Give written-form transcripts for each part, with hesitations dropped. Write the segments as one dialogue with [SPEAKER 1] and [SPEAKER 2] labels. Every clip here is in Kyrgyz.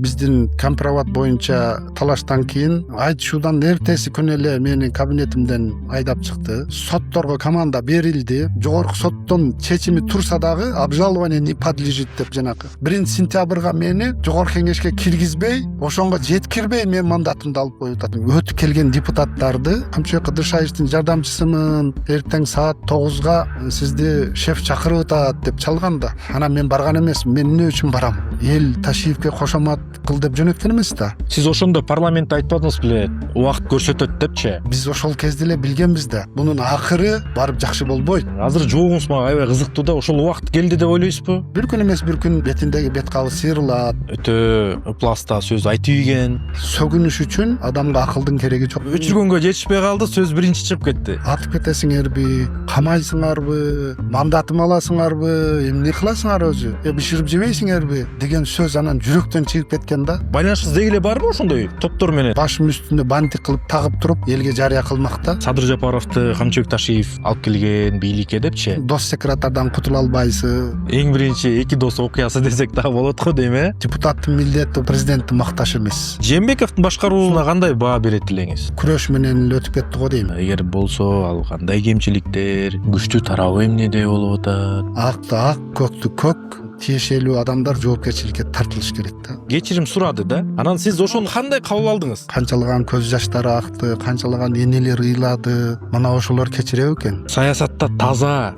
[SPEAKER 1] биздин компромат боюнча талаштан кийин айтышуудан эртеси күнү эле мени кабинетимден айдап чыкты. Сотторго команда берилди. Жогорку соттун чечими турса дагы обжалование не подлежит деп жанакы 1-сентябрга мени жогорку кеңешке киргизбей, ошонго жеткирбей мен мандатымды алып коюп атат. Өтүп келген депутаттарды Камчыбек Кыдыршаевдин жардамчысымын, эртең саат 9-га сизди шеф чакырып атат деп чалган да. Анан мен барган эмесмин. Мен эмне үчүн барам? Эл Ташиевке кошомат кыл деп жөнөткөн эмес да.
[SPEAKER 2] Сиз ошондо парламентте айтпадыңыз беле, убакыт көрсөтөт депчи?
[SPEAKER 1] Биз ошол кезде эле билгенбиз да. Бунун акыры барып жакшы болбойт.
[SPEAKER 2] Азыр жоогуңуз мага аябай кызыктуу да, ошол убакыт келди деп ойлойсузбу?
[SPEAKER 1] Бир күн эмес бир күн бетиндеги бет кабы сыйрылат.
[SPEAKER 2] Өтө ыпласта сөз айтып ийген.
[SPEAKER 1] Сөгүнүш үчүн адамга акылдын кереги жок.
[SPEAKER 2] Өчүргөнгө жетишпей калды, сөз биринчи чыгып кетти.
[SPEAKER 1] Атып кетесиңерби, камайсыңарбы, мандатым аласыңарбы, эмне кыласыңар өзү? Биширип жебейсиңерби деген сөз анан жүрөктөн чыгып кеткен да.
[SPEAKER 2] Байланышыңыз деги эле барбы ошондой топтор менен?
[SPEAKER 1] Башым үстүндө бантик кылып тагып туруп элге жарыя кылмакта.
[SPEAKER 2] Садыр Жапаровду Камчыбек Ташиев алып келген бийликке депчи?
[SPEAKER 1] Дос секретардан кутула албайсыз.
[SPEAKER 2] Эң биринчи эки дос окуясы десек дагы болот го дейм, э?
[SPEAKER 1] Депутаттын милдети президентти макташ эмес.
[SPEAKER 2] Жээнбековдун башкарууна кандай баа берет элеңиз?
[SPEAKER 1] Күрөш менен эле өтүп кетти го дейм.
[SPEAKER 2] Эгер болсо ал кандай кемчиликтер, күчтүү тарабы эмнеде болуп атат?
[SPEAKER 1] Акты ак, көктү көк, тиешелүү адамдар жоопкерчиликке тартылыш керек да.
[SPEAKER 2] Кечирим сурады да. Анан сиз ошону кандай кабыл алдыңыз?
[SPEAKER 1] Канчалаган көз жаштары акты, канчалаган энелер ыйлады. Мына ошолор кечире экен.
[SPEAKER 2] Саясатта таза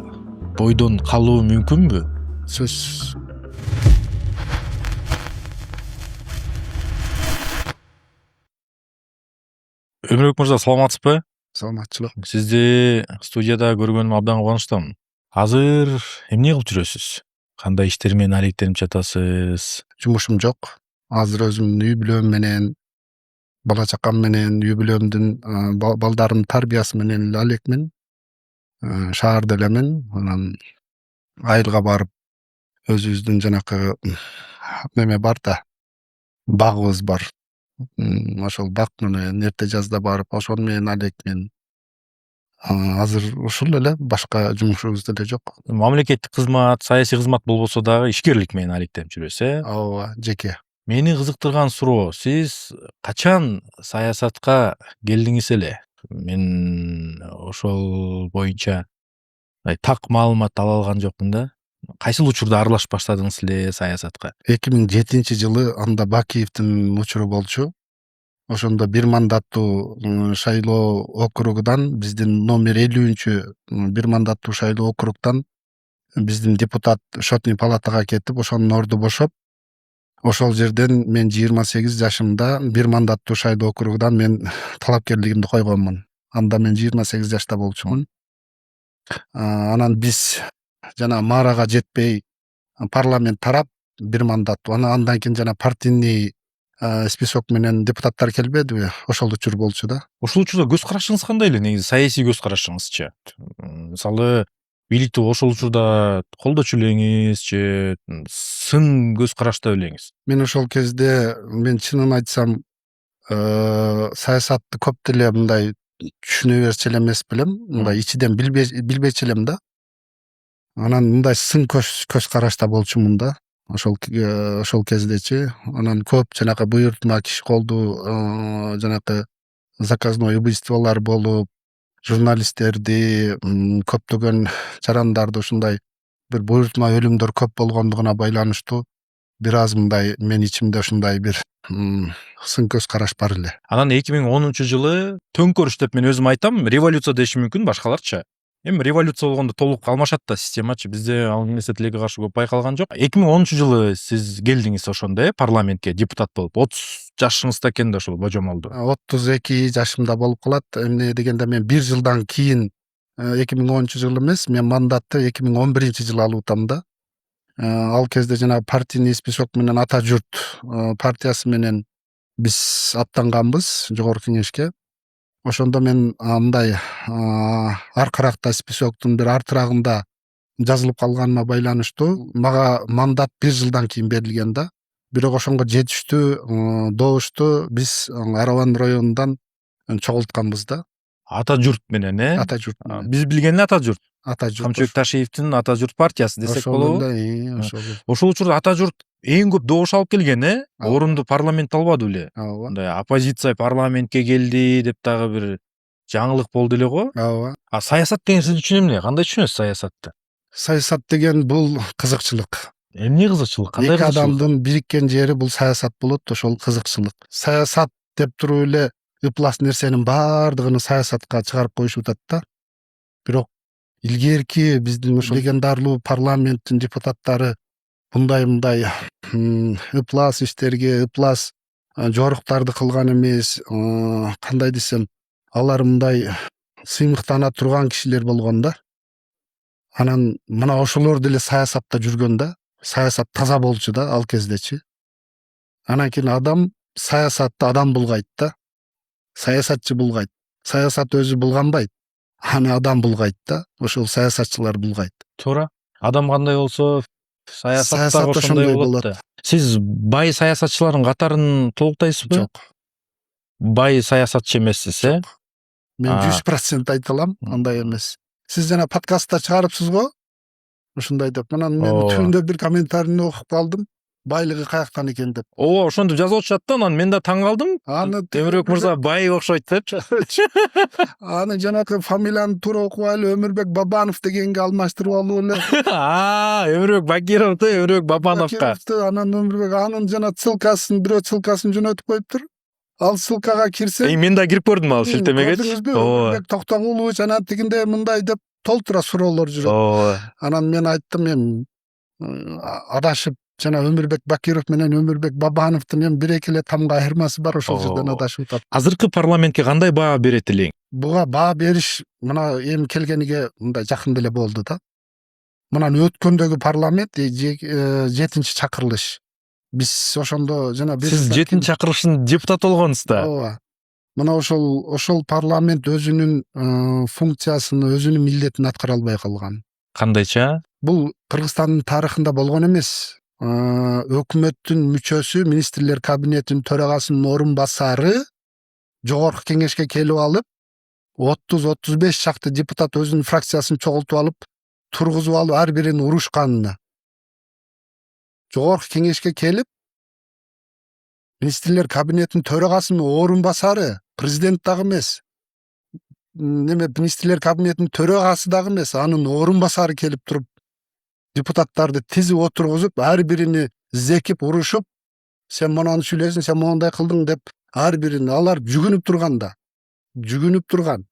[SPEAKER 2] бойдон калуу мүмкүнбү?
[SPEAKER 1] Сөзсүз.
[SPEAKER 2] Өмүрбек мырза, саламатсызбы?
[SPEAKER 1] Саламатчылык.
[SPEAKER 2] Сизди студияда көргөнүмө абдан кубанычтамын. Азыр эмне кылып жүрөсүз? Кандай иштер менен алектенип жатасыз?
[SPEAKER 1] Жумушум жок. Азыр өзүмдүн үй бүлөм менен, бала чакам менен, үй бүлөмдүн балдарымдын тарбиясы менен эле алекмин. Шаарда элемин. Анан айылга барып өзүбүздүн жанакы неме бар да, багыбыз бар. Ошол бак менен эрте жазда барып ошол менен алекмин. Азыр ушул эле, башка жумушубуз деле жок.
[SPEAKER 2] Мамлекеттик кызмат, саясий кызмат болбосо дагы ишкерлик менен алектенип жүрөсүз, э?
[SPEAKER 1] Ооба, жеке.
[SPEAKER 2] Мени кызыктырган суроо, сиз качан саясатка келдиңиз эле? Мен ошол боюнча так маалымат ала алган жокмун да. Кайсыл учурда аралашып баштадыңыз эле саясатка?
[SPEAKER 1] 2007-жылы анда Бакиевдин учуру болчу. Ошондо бир мандаттуу шайлоо округунан, биздин номер 50-чү бир мандаттуу шайлоо округдан биздин депутат счетный палатага кетип, ошонун орду бошоп, ошол жерден мен 28 жашымда бир мандаттуу шайлоо округунан мен талапкерлигимди койгонмун. Анда мен 28 жашта болчумун. Анан биз жана маарага жетпей парламент тарап бир мандаттуу. Андан кийин жана партийный список менен депутаттар келбедиби? Ошол учур болчу да.
[SPEAKER 2] Ошол учурда көз карашыңыз кандай эле, негизи саясий көз карашыңызчы? Мисалы, бийликти ошол учурда колдочу элеңиз же сын көз карашта элеңиз?
[SPEAKER 1] Мен ошол кезде, мен чынын айтсам, саясатты көп деле мындай түшүнө берчү эле эмес белем. Мындай ичиден билбейчү элем да. Анан мындай сын көз карашта болчумун да. Ошол кездечи. Анан көп жанакы буйртма киши колдуу жанакы заказной убийстволор болуп, журналисттерди, көптөгөн жарандарды ушундай бир буйртма өлүмдөр көп болгондугуна байланыштуу бир аз мындай мен ичимде ушундай бир сын көз караш бар эле.
[SPEAKER 2] Анан 2010-жылы төңкөрүш деп мен өзүм айтам, революция деши мүмкүн башкаларчы. Эми революция болгондо толук алмашат да системачы. Бизде ал нерсе тилекке каршы көп байкалган жок. 2010-жылы сиз келдиңиз ошондо, парламентке депутат болуп. 30 жашыңызда экен да ошол божомолду.
[SPEAKER 1] 32 жашымда болуп калат. Эмне дегенде мен 1 жылдан кийин 2010-жылы эмес, мен мандатты 2011-жылы алып атам да. Ал кезде жана партийный список менен Ата журт партиясы менен биз аттанганбыз жогорку кеңешке. Ошондо мен мындай аркыракта списоктун бир артырагында жазылып калганыма байланыштуу мага мандат 1 жылдан кийин берилген да. Бирок ошонго жетиштүү добушту биз Араван районундан чогултканбыз да.
[SPEAKER 2] Ата журт менен,
[SPEAKER 1] Ата журт.
[SPEAKER 2] Биз билген Ата журт.
[SPEAKER 1] ата журт
[SPEAKER 2] Камчыбек Ташиевдин Ата журт партиясы десек
[SPEAKER 1] ошол
[SPEAKER 2] болобу?
[SPEAKER 1] эле ошол эле.
[SPEAKER 2] Ошол учурда Ата журт эң көп добуш алып келген,
[SPEAKER 1] Ооба.
[SPEAKER 2] орунду парламент албады беле?
[SPEAKER 1] Ооба.
[SPEAKER 2] Мындай оппозиция парламентке келди деп дагы бир жаңылык болду эле го.
[SPEAKER 1] Ооба.
[SPEAKER 2] А саясат деген сиз үчүн эмне? Кандай түшүнөсүз саясатты?
[SPEAKER 1] Саясат деген бул кызыкчылык.
[SPEAKER 2] Эмне кызыкчылык? Кандай
[SPEAKER 1] Эки
[SPEAKER 2] кызыкчылык?
[SPEAKER 1] адамдын бириккен жери бул саясат болот, ошол кызыкчылык. Саясат деп туруп эле ыплас нерсенин баардыгын саясатка чыгарып коюшуп атат да. Бирок илгерки биздин ошол легендарлуу парламенттин депутаттары мындай ыплас иштерге, ыплас жоруктарды кылган эмес, кандай десем, алар мындай сыймыктана турган кишилер болгон да. Анан мына ошолор деле саясатта жүргөн да. Саясат таза болчу да ал кездечи. Анан кийин адам саясатты адам булгайт да. Саясатчы булгайт. Саясат өзү булганбайт. Аны адам булгайт да. Ошол саясатчылар булгайт.
[SPEAKER 2] Туура. Адам кандай болсо, саясат
[SPEAKER 1] Саясат
[SPEAKER 2] дагы
[SPEAKER 1] ошондой
[SPEAKER 2] ошондой болот
[SPEAKER 1] болот.
[SPEAKER 2] да. Сиз бай саясатчылардын катарын толуктайсызбы?
[SPEAKER 1] Жок.
[SPEAKER 2] Бай саясатчы эмессиз,
[SPEAKER 1] Мен 100% айта алам, андай эмес. Сиз жана подкастта чыгарыпсыз го? Ушундай деп. Анан мен түбүндө бир комментарийни окуп калдым. Байлыгы каяктан экен деп.
[SPEAKER 2] Ооба, ошентип жазып атышат да, анан мен да таң калдым.
[SPEAKER 1] Аны
[SPEAKER 2] Темирбек мырза бай окшойт деп.
[SPEAKER 1] аны жанакы фамилияны туура окубай эле Өмүрбек Бабанов дегенге алмаштырып алып эле.
[SPEAKER 2] Өмүрбек Бакировду Өмүрбек Бабановго.
[SPEAKER 1] Бакировду, анан Өмүрбек анын жана бирөө ссылкасын жөнөтүп коюптур. Ал ссылкага кирсе,
[SPEAKER 2] Мен да кирип көрдүм ал шилтемеге.
[SPEAKER 1] көрдүңүзбү? Өмүрбек Токтогулович анан тигинде мындай деп толтура суроолор жүрөт.
[SPEAKER 2] Ооба.
[SPEAKER 1] Анан мен айттым, мен адашып жана Өмүрбек Бакиров менен Өмүрбек Бабановдун эми бир-эки эле тамга айырмасы бар, ошол жерден адашып атат.
[SPEAKER 2] Азыркы парламентке кандай баа берет элең?
[SPEAKER 1] Буга баа бериш мына эми келгениге мындай жакын деле болду да. Мынан өткөндөгү парламент 7-чи чакырылыш. Биз ошондо жана
[SPEAKER 2] Сиз 7-чи чакырылыштын депутаты болгонсуз да.
[SPEAKER 1] Ооба. Мына ошол парламент өзүнүн функциясын, өзүнүн милдетин аткара албай калган.
[SPEAKER 2] Кандайча?
[SPEAKER 1] Бул Кыргызстандын тарыхында болгон эмес. Өкмөттүн мүчөсү, министрлер кабинетинин төрагасынын орун басары жогорку кеңешке келип алып, 30-35 чакты депутат өзүнүн фракциясын чогултуп алып, тургузуп алып, ар бирин урушканына. Жогорку кеңешке келип, министрлер кабинетинин төрагасынын орун басары, президент дагы эмес. Министрлер кабинетинин төрагасы дагы эмес, анын орун басары келип туруп, депутаттарды тизип отургузуп, ар бирини зекип, урушуп, сен монаны сүйлөсүң, сен моундай кылдың деп, ар бирин алар жүгүнүп турганда. Жүгүнүп турган.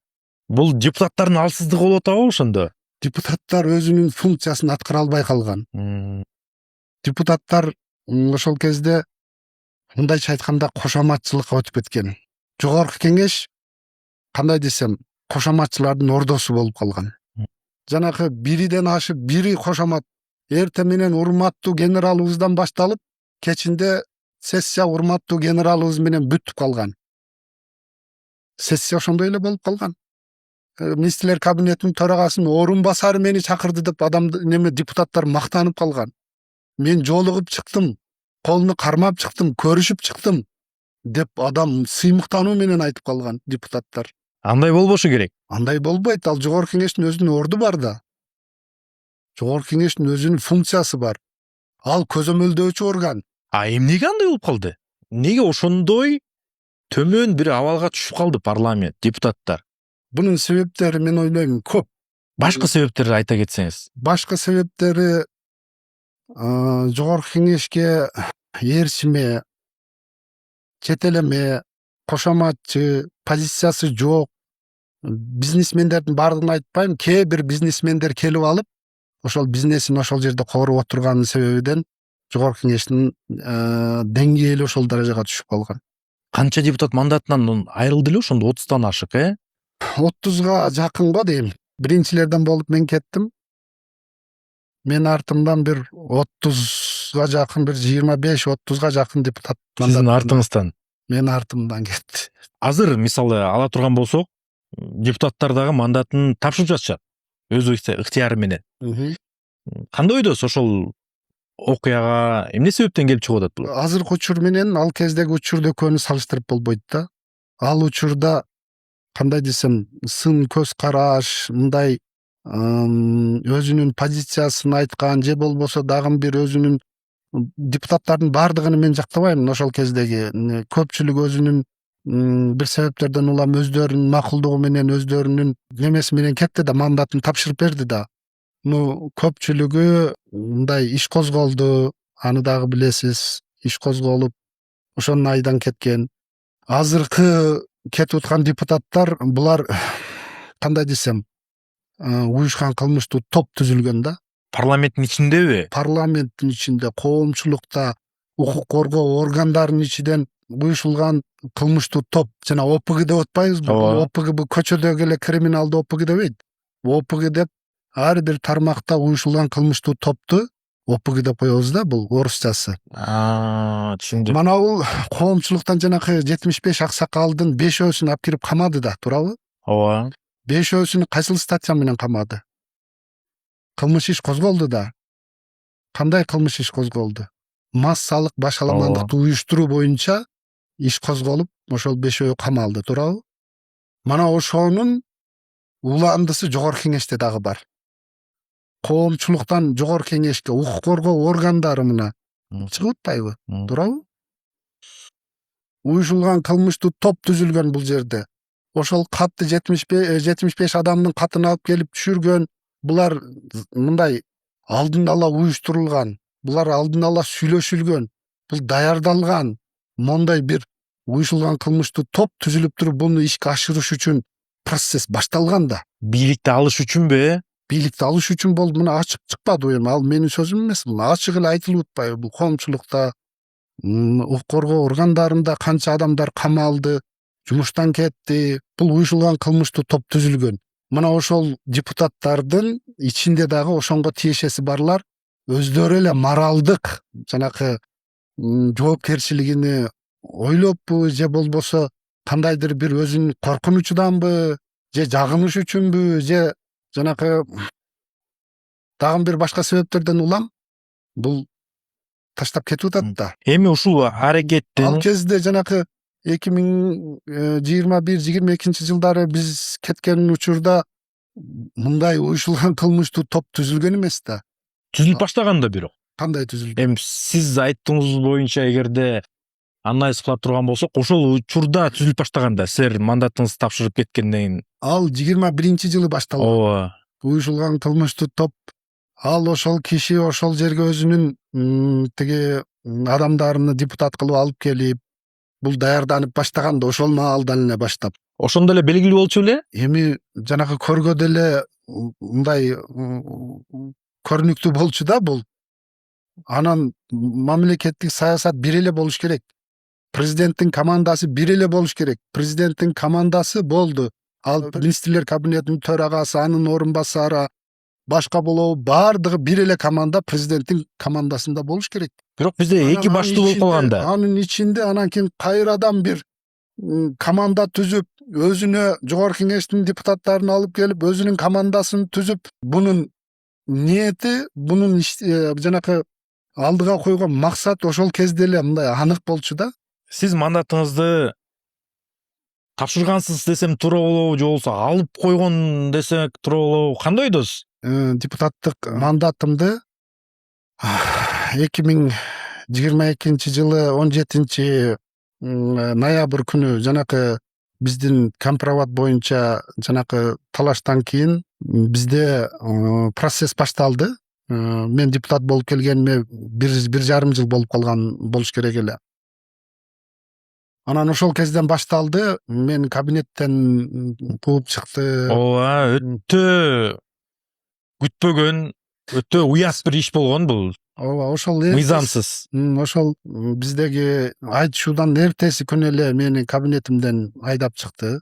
[SPEAKER 2] Бул депутаттардын алсыздыгы болуп атабы ошондо?
[SPEAKER 1] Депутаттар өзүнүн функциясын аткара албай калган. Депутаттар ошол кезде мындайча айтканда кошоматчылыкка өтүп кеткен. Жогорку кеңеш кандай десем, кошоматчылардын ордосу болуп калган. Жанакы бириден ашып бири кошомат. Эртең менен урматтуу генералыбыздан башталып, кечинде сессия урматтуу генералыбыз менен бүтүп калган. Сессия ошондой эле болуп калган. Министрлер кабинетинин төрагасынын орун басары мени чакырды деп депутаттар мактанып калган. Мен жолугуп чыктым, колуну кармап чыктым, көрүшүп чыктым деп адам сыймыктануу менен айтып калган депутаттар.
[SPEAKER 2] Андай болбошу керек.
[SPEAKER 1] Андай болбойт, ал жогорку кеңештин өзүнүн орду бар да. Жогорку кеңештин өзүнүн функциясы бар. Ал көзөмөлдөөчү орган.
[SPEAKER 2] Эмнеге андай болуп калды? Эмнеге ошондой төмөн бир абалга түшүп калды парламент, депутаттар?
[SPEAKER 1] Бунун себептери мен ойлойм көп.
[SPEAKER 2] Башка себептерди айта кетсеңиз.
[SPEAKER 1] Башка себептери жогорку кеңешке ээрчиме, четелеме, кошоматчы, позициясы жок. Бизнесмендердин баардыгын айтпайм, кээ бир бизнесмендер келип алып, ошол бизнесин ошол жерде кооруп отурганын себебинен жогорку кеңештин деңгээли ошол даражага түшүп калган.
[SPEAKER 2] Канча депутат мандатынан айрылды эле ошондо? 30тан ашык,
[SPEAKER 1] 30га жакын го дейм. Биринчилерден болуп мен кеттим. Мен артымдан бир 30га жакын, бир 25-30га жакын депутат
[SPEAKER 2] Сиздин артыңыздан.
[SPEAKER 1] Мен артымдан кетти.
[SPEAKER 2] Азыр мисалы ала турган болсок, депутаттар дагы мандатын тапшырып жатышат. Өз ыктыяры менен. Кандай ойдосуз ошол окуяга? Эмне себептен келип чыгып атат бул?
[SPEAKER 1] Азыркы учур менен ал кездеги учурду экөөнү салыштырып болбойт да. Ал учурда кандай десем, сын көз караш, мындай өзүнүн позициясын айткан же болбосо дагы бир өзүнүн депутаттардын баардыгын мен жактабайм. Ошол кездеги көпчүлүк өзүнүн бир себептерден улам өздөрүнүн макулдугу менен өздөрүнүн немеси менен кетти да, мандатын тапшырып берди да. Көпчүлүгү мындай иш козголду, аны дагы билесиз, иш козголуп ошонун айдан кеткен. Азыркы кетип аткан депутаттар булар кандай десем, уюшкан кылмыштуу топ түзүлгөн да.
[SPEAKER 2] Парламенттин ичиндеби?
[SPEAKER 1] Парламенттин ичинде, коомчулукта, укук коргоо органдарынын ичинен уюшулган кылмыштуу топ. Жана ОПГ деп атпайбызбы?
[SPEAKER 2] Ооба.
[SPEAKER 1] ОПГ бул көчөдөгү эле криминалды ОПГ дебейт. ОПГ деп ар бир тармакта уюшулган кылмыштуу топту ОПГ деп коебуз да, бул орусчасы.
[SPEAKER 2] Түшүндүм.
[SPEAKER 1] Мана бул коомчулуктан жанакы 75 аксакалдын 5өөсүн алып кирип камады да, туурабы?
[SPEAKER 2] Ооба.
[SPEAKER 1] 5өөсүнү кайсыл статья менен камады? Кылмыш иш козголду да. Кандай кылмыш иш козголду? Массалык башаламандыкты уюштуруу боюнча иш козголуп, ошол 5өө камалды, туурабы? Мана ошонун уландысы жогорку кеңеште дагы бар. Коомчулуктан жогорку кеңешке, укук коргоо органдары мына чыгып атпайбы, туурабы? Уюшулган кылмыштуу топ түзүлгөн бул жерде. Ошол катты 75 адамдын катын алып келип түшүргөн. Булар мындай алдын ала уюштурулган, булар алдын ала сүйлөшүлгөн, бул даярдалган, мондай бир уюшулган кылмыштуу топ түзүлүп туруп, буну ишке ашырыш үчүн процесс башталган да.
[SPEAKER 2] Бийликти алыш үчүнбү?
[SPEAKER 1] Бийликти алыш үчүн болду. Мына ачык чыкпадыбы эми, ал менин сөзүм эмес, ачык эле айтылып атпайбы? Бул коомчулукта, укук коргоо органдарында канча адамдар камалды, жумуштан кетти. Бул уюшулган кылмыштуу топ түзүлгөн. Мына ошол депутаттардын ичинде дагы ошонго тиешеси барлар өздөрү эле моралдык жанакы жоопкерчилигини ойлоппу, же болбосо кандайдыр бир өзүнүн коркунучуданбы, же жагыныш үчүнбү, же жанакы дагы бир башка себептерден улам бул таштап кетип атат да.
[SPEAKER 2] Эми ушул аракеттин
[SPEAKER 1] Ал кезде жанакы 2021-22 жылдары биз кеткен учурда мындай уюшулган кылмыштуу топ түзүлгөн эмес да.
[SPEAKER 2] түзүлүп баштаган да бирок.
[SPEAKER 1] Кандай түзүлгөн?
[SPEAKER 2] Эми сиз айттığınız боюнча эгерде анализ кылып турган болсок, ошол учурда түзүлүп баштаган да, силер мандатыңызды тапшырып кеткенден кийин.
[SPEAKER 1] Ал 21 жылы башталган.
[SPEAKER 2] Ооба.
[SPEAKER 1] Уюшулган кылмыштуу топ. Ал ошол киши ошол жерге өзүнүн тиги адамдарын депутат кылып алып келип, бул даярданып баштаган да ошол маалдан эле баштап.
[SPEAKER 2] Ошондо эле белгилүү болчу беле?
[SPEAKER 1] Эми жанагы көргөдө эле мындай көрүнүктүү болчу да бул. Анан мамлекеттик саясат бир эле болуш керек. Президенттин командасы бир эле болуш керек. Президенттин командасы болду. Ал министрлер кабинетинин төрагасы, анын орун басары, башка болобу, баардыгы бир эле команда президенттин командасында болуш керек.
[SPEAKER 2] Бирок бизде эки баштуу болуп калган да.
[SPEAKER 1] Анын ичинде анан кийин кайрадан бир команда түзүп, өзүнө жогорку кеңештин депутаттарын алып келип, өзүнүн командасын түзүп, бунун ниети, бунун жанакы алдыга койгон максат ошол кезде эле мындай анык болчу да.
[SPEAKER 2] Сиз мандатыңызды тапшыргансыз десем туура болобу, же болбосо алып койгон десек туура болобу? Кандай ойдосуз?
[SPEAKER 1] Депутаттык мандатымды 2022 жылы 17 ноябрь күнү жанакы биздин компромат боюнча жанакы талаштан кийин бизде процесс башталды. Мен депутат болуп келгениме 1,5 жыл болуп калган болуш керек эле. Анан ошол кезден башталды. Мен кабинеттен кууп чыкты.
[SPEAKER 2] Ооба, өтө күтпөгөн, өтө уят бир иш болгон бул.
[SPEAKER 1] Ооба, ошол
[SPEAKER 2] мыйзамсыз.
[SPEAKER 1] Ошол биздеги айтышуудан эртеси күнү эле мени кабинетимден айдап чыкты.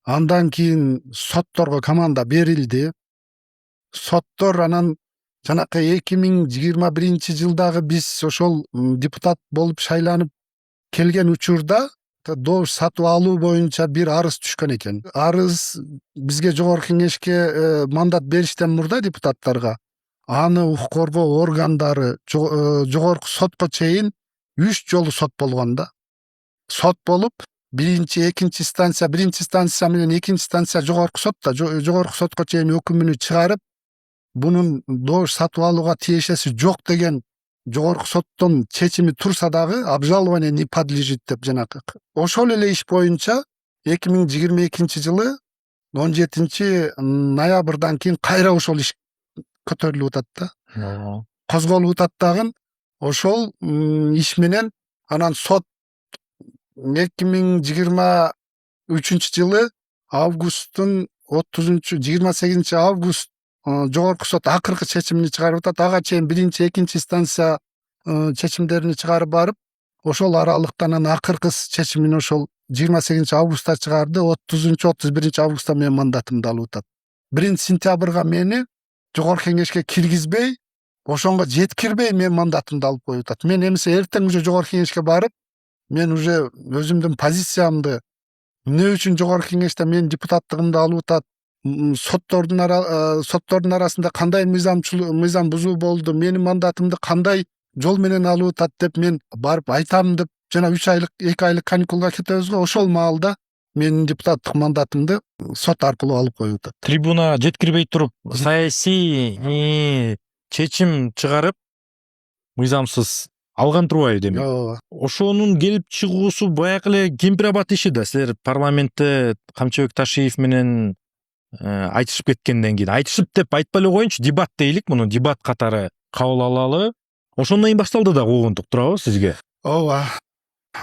[SPEAKER 1] Андан кийин сотторго команда берилди. Соттор анан жанакы 2021 жылдагы биз ошол депутат болуп шайланып келген учурда добуш сатып алуу боюнча бир арыз түшкөн экен. Арыз бизге жогорку кеңешке мандат бериштен мурда депутаттарга аны укук коргоо органдары жогорку сотко чейин 3 жолу сот болгон да. Сот болуп, биринчи станция менен экинчи станция жогорку сот да жогорку сотко чейин өкүмүнү чыгарып, бунун добуш сатып алууга тиешеси жок деген жогорку соттун чечими турса дагы обжалование не подлежит деп жанагы. Ошол эле иш боюнча 2022 жылы 17 ноябрдан кийин кайра ошол иш көтөрүлүп атат да. Козголуп атат дагы. Ошол иш менен анан сот 2023 жылы августтун 28 август жогорку сот акыркы чечимини чыгарып атат. Ага чейин биринчи, экинчи станция чечимдерин чыгарып барып, ошол аралыкта анан акыркы чечимин ошол 28 августта чыгарды. 30-31 августта менин мандатымды алып атат. 1 сентябрга мени жогорку кеңешке киргизбей, ошонго жеткирбей менин мандатымды алып коюп атат. Мен эмесе эртең уже жогорку кеңешке барып, мен уже өзүмдүн позициямды эмне үчүн жогорку кеңеште менин депутаттыгымды алып атат, соттордун арасында кандай мыйзам бузуу болду, менин мандатымды кандай жол менен алып атат деп мен барып айтам деп жана 2 айлык каникулга кетебиз го. Ошол маалда менин депутаттык мандатымды сот аркылуу алып коюп атат.
[SPEAKER 2] Трибунага жеткирбей туруп, саясий чечим чыгарып, мыйзамсыз алган турбайбы демек?
[SPEAKER 1] Ооба.
[SPEAKER 2] Ошонун келип чыгуусу баягы эле кемпир-абад иши да. Силер парламентте Камчыбек Ташиев менен айтышып кеткенден кийин, айтышып деп айтпай эле коеюнчу, дебат дейлик, муну дебат катары кабыл алалы. Ошондон кийин башталды да угунтук, туурабы сизге?
[SPEAKER 1] Ооба.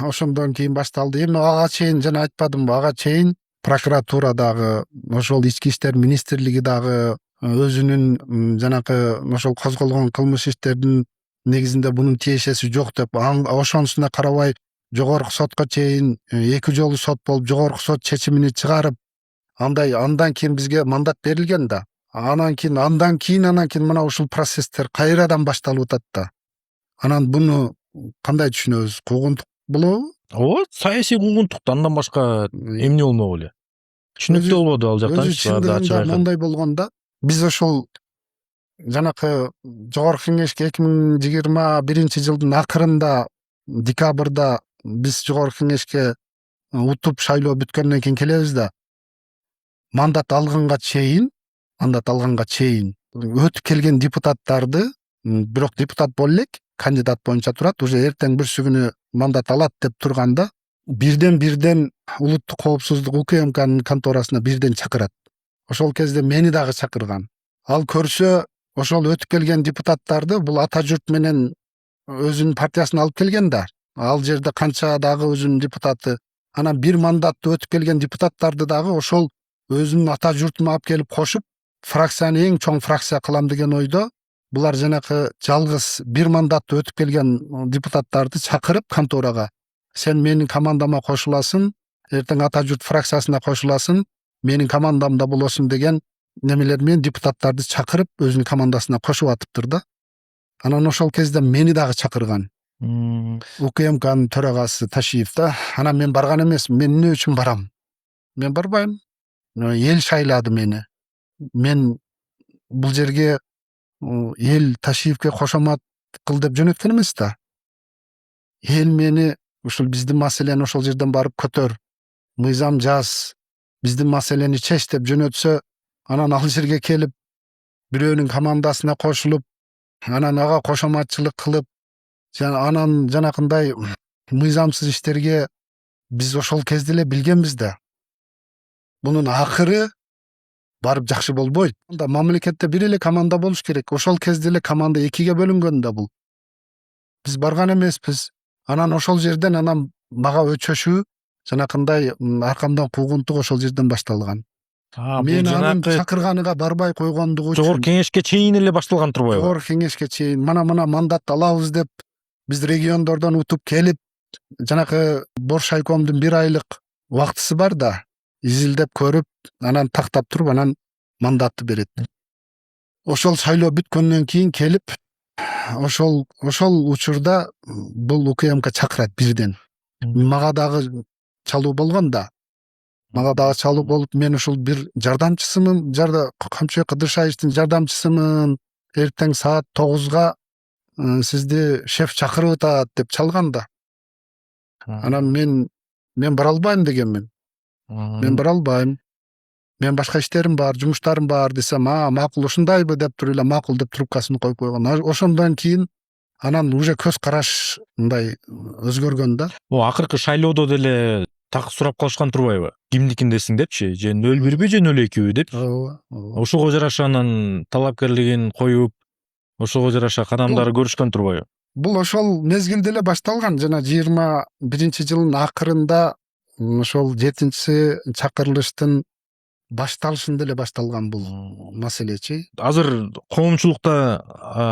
[SPEAKER 1] Ошондон кийин башталды. Эми ага чейин жана айтпадымбы, ага чейин прокуратура дагы, ошол ички иштер министрлиги дагы өзүнүн жанагы ошол козголгон кылмыш иштердин негизинде бунун тиешеси жок деп, ошонусуна карабай жогорку сотко чейин 2 жолу сот болуп, жогорку сот чечимини чыгарып, андан кийин бизге мандат берилген да. Андан кийин мына ушул процесстер кайрадан башталып атат да. Анан буну кандай түшүнөбүз? Куугунтук болобу?
[SPEAKER 2] Ооба, саясий куугунтук, андан башка эмне болмок эле? Түшүнүктүү болбоду ал жактан.
[SPEAKER 1] Өзү чындыгында мондай болгон да. Биз ошол жанакы жогорку кеңешке 2021 жылдын акырында, декабрда биз жогорку кеңешке утуп шайлоо бүткөндөн кийин келебиз да. Мандат алганга чейин өтүп келген депутаттарды, бирок депутат боло элек, кандидат боюнча турат, уже эртең бүрсү күнү мандат алат деп турганда, бирден улуттук коопсуздук УКМКнын конторасына бирден чакырат. Ошол кезде мени дагы чакырган. Ал көрсө, ошол өтүп келген депутаттарды бул ата журт менен өзүнүн партиясын алып келген да. Ал жерде канча дагы өзүнүн депутаты, анан бир мандатты өтүп келген депутаттарды дагы ошол өзүнүн ата журтуна алып келип кошуп, фракцияны эң чоң фракция кылам деген ойдо, булар жанакы жалгыз бир мандатты өтүп келген депутаттарды чакырып конторага, сен менин командама кошуласың, эртең ата журт фракциясына кошуласың, менин командамда болосуң деген немелер менен депутаттарды чакырып өзүнүн командасына кошуп атыптыр да. Анан ошол кезде мени дагы чакырган. УКМКнын төрагасы Ташиев да. Анан мен барган эмесмин. Мен эмне үчүн барам? Мен барбайм. Эл шайлады мени. Мен бул жерге эл Ташиевке кошомат кыл деп жөнөткөн эмес да. Эл мени ушул биздин маселени ошол жерден барып көтөр, мыйзам жаз, биздин маселени чеч деп жөнөтсө, анан ал жерге келип бирөөнүн командасына кошулуп, анан ага кошоматчылык кылып, анан жанакындай мыйзамсыз иштерге биз ошол кезде эле билгенбиз да. Бунун акыры барып жакшы болбойт. Мамлекетте бир эле команда болуш керек. Ошол кезде эле команда экиге бөлүнгөн да бул. Биз барган эмеспиз. Анан ошол жерден мага өчөшүү, жанакындай аркамдан куугунтук ошол жерден башталган. Мен анын чакырганыга барбай койгондугу үчүн.
[SPEAKER 2] Жогорку кеңешке чейин эле башталган турбайбы?
[SPEAKER 1] Жогорку кеңешке чейин. Мына мандат алабыз деп биз региондордон утуп келип, жанакы Боршайкомдун 1 айлык убактысы бар да. Изилдеп көрүп, анан тактап туруп, анан мандатты берет. Ошол шайлоо бүткөндөн кийин келип, ошол учурда бул УКМК чакырат бирден. Мага дагы чалуу болгон да. Мага дагы чалуу болуп, мен ушул бир жардамчысымын, Камчыбек Кыдыршаевдин жардамчысымын. Эртең саат 9-га сизди шеф чакырып атат деп чалган да. Анан мен Мен бара албайм дегенмин. Мен бара албайм. Мен башка иштерим бар, жумуштарым бар десем, макул ушундайбы деп туруп эле макул деп трубкасын коюп койгон. Ошондон кийин анан уже көз караш мындай өзгөргөн да.
[SPEAKER 2] Могу акыркы шайлоодо деле так сурап калышкан турбайбы? Кимдикиндесиң депчи, же 01 же 02 депчи.
[SPEAKER 1] Ооба.
[SPEAKER 2] Ошого жараша анан талапкерлигин коюп, ошого жараша кадамдары көрүшкөн турбайбы?
[SPEAKER 1] Бул ошол мезгилде эле башталган. Жана 21-жылдын акырында ошол 7 чакырылыштын башталышында эле башталган бул маселечи.
[SPEAKER 2] Азыр коомчулукта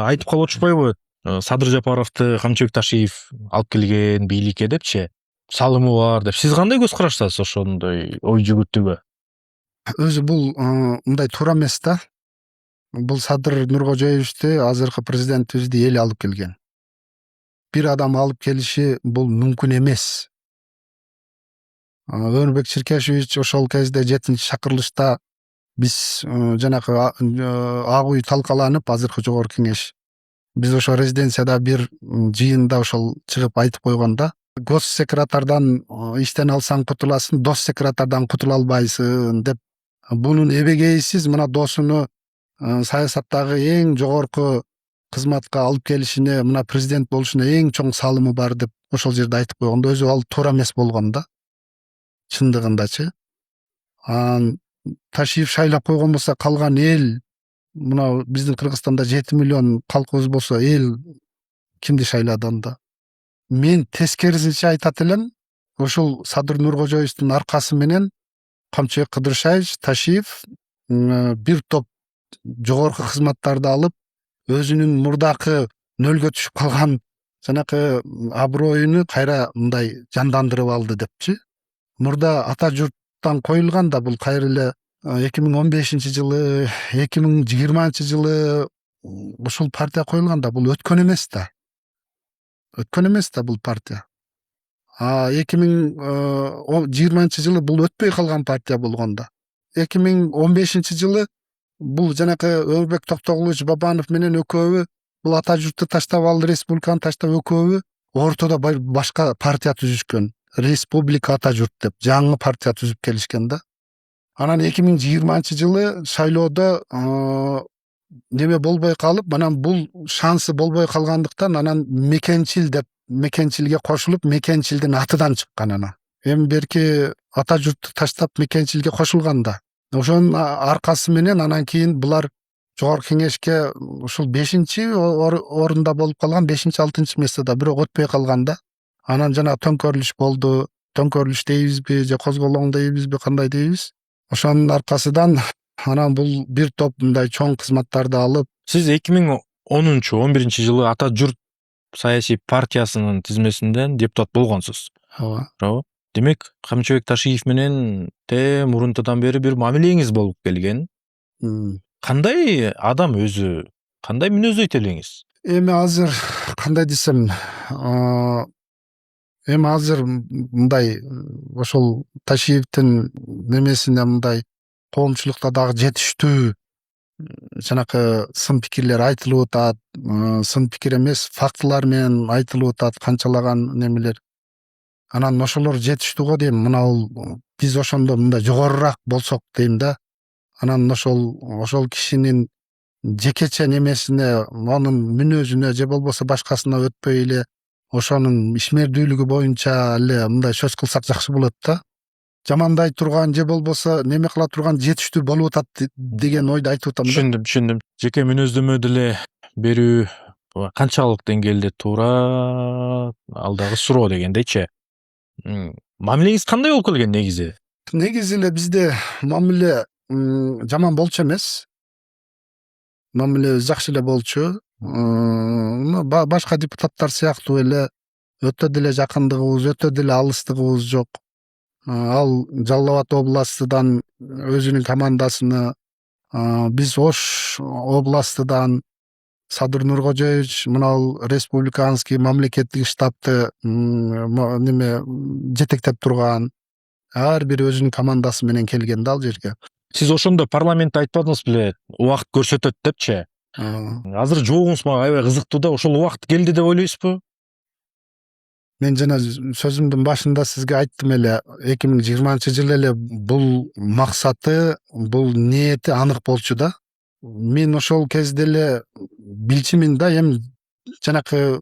[SPEAKER 2] айтып калып атышпайбы? Садыр Жапаровду Камчыбек Ташиев алып келген бийликке депчи, салымы бар деп. Сиз кандай көз караштасыз ошондой ой жүгүртүүгө?
[SPEAKER 1] Өзү бул мындай туура эмес да. Бул Садыр Нуркожоевичти азыркы президентибизди эл алып келген. Бир адам алып келиши бул мүмкүн эмес. Өмүрбек Черкешевич ошол кезде 7-чакырылышта биз жанакы ак үй талкаланып, азыркы жогорку кеңеш. Биз ошо резиденцияда бир жыйында ошол чыгып айтып койгон да. Гос секретардан иштен алсаң кутуласың, дос секретардан кутула албайсың деп. Бунун эбегейсиз мына досуну саясаттагы эң жогорку кызматка алып келишине, мына президент болушуна эң чоң салымы бар деп ошол жерде айтып койгондо, өзү ал туура эмес болгон да. Чындыгындачы. Ташиев шайлап койгон болсо калган эл, мына биздин Кыргызстанда 7 миллион калкыбыз болсо, эл кимди шайлады анда? Мен тескерисинче айтат элем, ошол Садыр Нуркожоевичтин аркасы менен Камчыбек Кыдыршаевич, Ташиев бир топ жогорку кызматтарды алып, өзүнүн мурдакы нөлгө түшүп калган жанакы аброюну кайра мындай жандандырып алды депчи. Мурда ата журттан коюлган да, бул кайра эле 2015-жылы, 2020-жылы ушул партия коюлган да, бул өткөн эмес да. Өткөн эмес да бул партия. 2020-жылы бул өтпөй калган партия болгон да. 2015-жылы бул жанакы Өмүрбек Токтогулович Бабанов менен экөөбү бул ата журтту таштап, ал республиканы таштап, экөөбү ортодо башка партия түзүшкөн. Республика ата журт деп жаңы партия түзүп келишкен да. Анан 2020-жылы шайлоодо неме болбой калып, анан бул шансы болбой калгандыктан анан мекенчил деп, мекенчилге кошулуп, мекенчилдин атынан чыккан анан. Эми берки ата журтту таштап мекенчилге кошулган да. Ошонун аркасы менен анан кийин булар жогорку кеңешке ушул 5-орунда болуп калган, 5-6 месседе, бирок өтпөй калган да. Анан жана төңкөрүлүш болду. Төңкөрүлүш дейбизби же козголоң дейбизби, кандай дейбиз? Ошонун аркасынан анан бул бир топ мындай чоң кызматтарды алып.
[SPEAKER 2] Сиз 2010-11-жылы ата журт саясий партиясынын тизмесинден депутат болгонсуз.
[SPEAKER 1] Ооба.
[SPEAKER 2] Демек, Камчыбек Ташиев менен мурунтадан бери бир мамилеңиз болуп келген. Кандай адам өзү? Кандай мүнөздөйт элеңиз?
[SPEAKER 1] Эми азыр кандай десем, эми азыр мындай ошол Ташиевдин немесине мындай коомчулукта дагы жетиштүү жанакы сын пикирлер айтылып атат. Сын пикир эмес, фактылар менен айтылып атат канчалаган немелер. Анан ошолор жетиштүү го дейм. Мына биз ошондо мындай жогорурак болсок дейм да. Анан ошол кишинин жекече немесине, анын мүнөзүнө же болбосо башкасына өтпөй эле ошонун ишмердүүлүгү боюнча эле мындай сөз кылсак жакшы болот да. Жамандай турган же болбосо неме кыла турган жетиштүү болуп атат деген ойду айтып атам да.
[SPEAKER 2] Түшүндүм. Жеке мүнөздөмө деле берүү канчалык деңгээлде туура, ал дагы суроо дегендейчи. Мамилеңиз кандай болуп келген негизи?
[SPEAKER 1] Негизи эле бизде мамиле жаман болчу эмес. Мамиле жакшы эле болчу. Башка депутаттар сыяктуу эле өтө деле жакындыгыбыз, өтө деле алыстыгыбыз жок. Ал Жалал Абад областыдан өзүнүн командасыны, биз Ош областыдан Садыр Нуркожоевич мынау республиканский мамлекеттик штабты неме жетектеп турган. Ар бир өзүнүн командасы менен келген да ал жерге.
[SPEAKER 2] Сиз ошондо парламентте айтпадыңыз беле, убакыт көрсөтөт депчи. Азыр жоогуңуз мага аябай кызыктуу да, ошол убакыт келди деп ойлойсузбу?
[SPEAKER 1] Мен жана сөзүмдүн башында сизге айттым эле, 2020-жылы эле бул максаты, бул ниети анык болчу да. Мен ошол кезде эле билчүмүн да, эми жанакы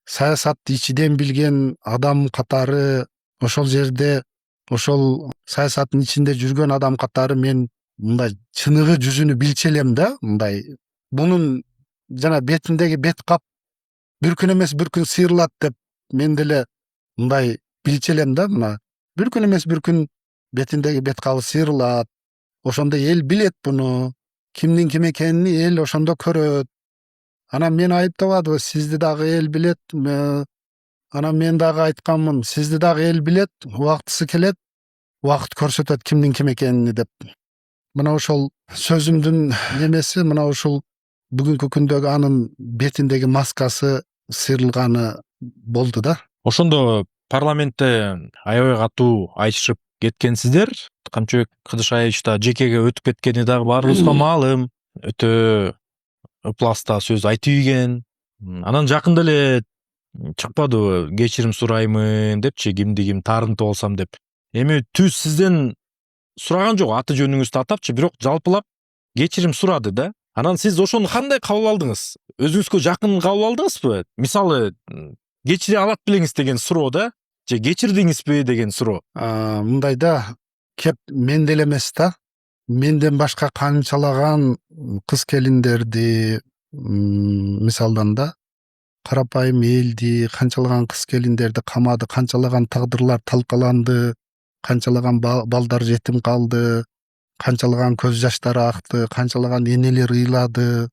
[SPEAKER 1] саясатты ичиден билген адам катары ошол жерде, ошол саясаттын ичинде жүргөн адам катары мен мындай чыныгы жүзүнү билчү элем да, мындай бунун жана бетиндеги бет кап бир күн эмес бир күн сыйрылат деп мен деле мындай билчү элем да, мына бир күн эмес бир күн бетиндеги бет кабы сыйрылат. Ошондо эл билет буну, кимдин ким экенин эл ошондо көрөт. Анан мени айыптабадыбы, сизди дагы эл билет. Анан мен дагы айтканмын, сизди дагы эл билет, убактысы келет, убакыт көрсөтөт кимдин ким экенин деп. Мына ошол сөзүмдүн немеси, мына ушул бүгүнкү күндөгү анын бетиндеги маскасы сыйрылганы болду да.
[SPEAKER 2] Ошондо парламентте аябай катуу айтышып кеткенсиздер. Камчыбек Кыдышаевич да жекеге өтүп кеткени дагы баарыбызга маалым. Өтө ыпласта сөз айтып ийген. Анан жакында эле чыкпадыбы, кечирим сураймын депчи, кимди ким таарынтып алсам деп. Эми түз сизден сураган жок, аты жөнүңүздү атапчы, бирок жалпылап кечирим сурады да. Анан сиз ошону кандай кабыл алдыңыз? Өзүңүзгө жакын кабыл алдыңызбы? Мисалы, кечире алат белеңиз деген суроо да, же кечирдиңизби деген суроо.
[SPEAKER 1] Мындай да, кеп мен деле эмес да, менден башка канчалаган кыз келиндерди мисалданда карапайым элди, канчалаган кыз келиндерди камады, канчалаган тагдырлар талкаланды, канчалаган балдар жетим калды, канчалаган көз жаштары акты, канчалаган энелер ыйлады.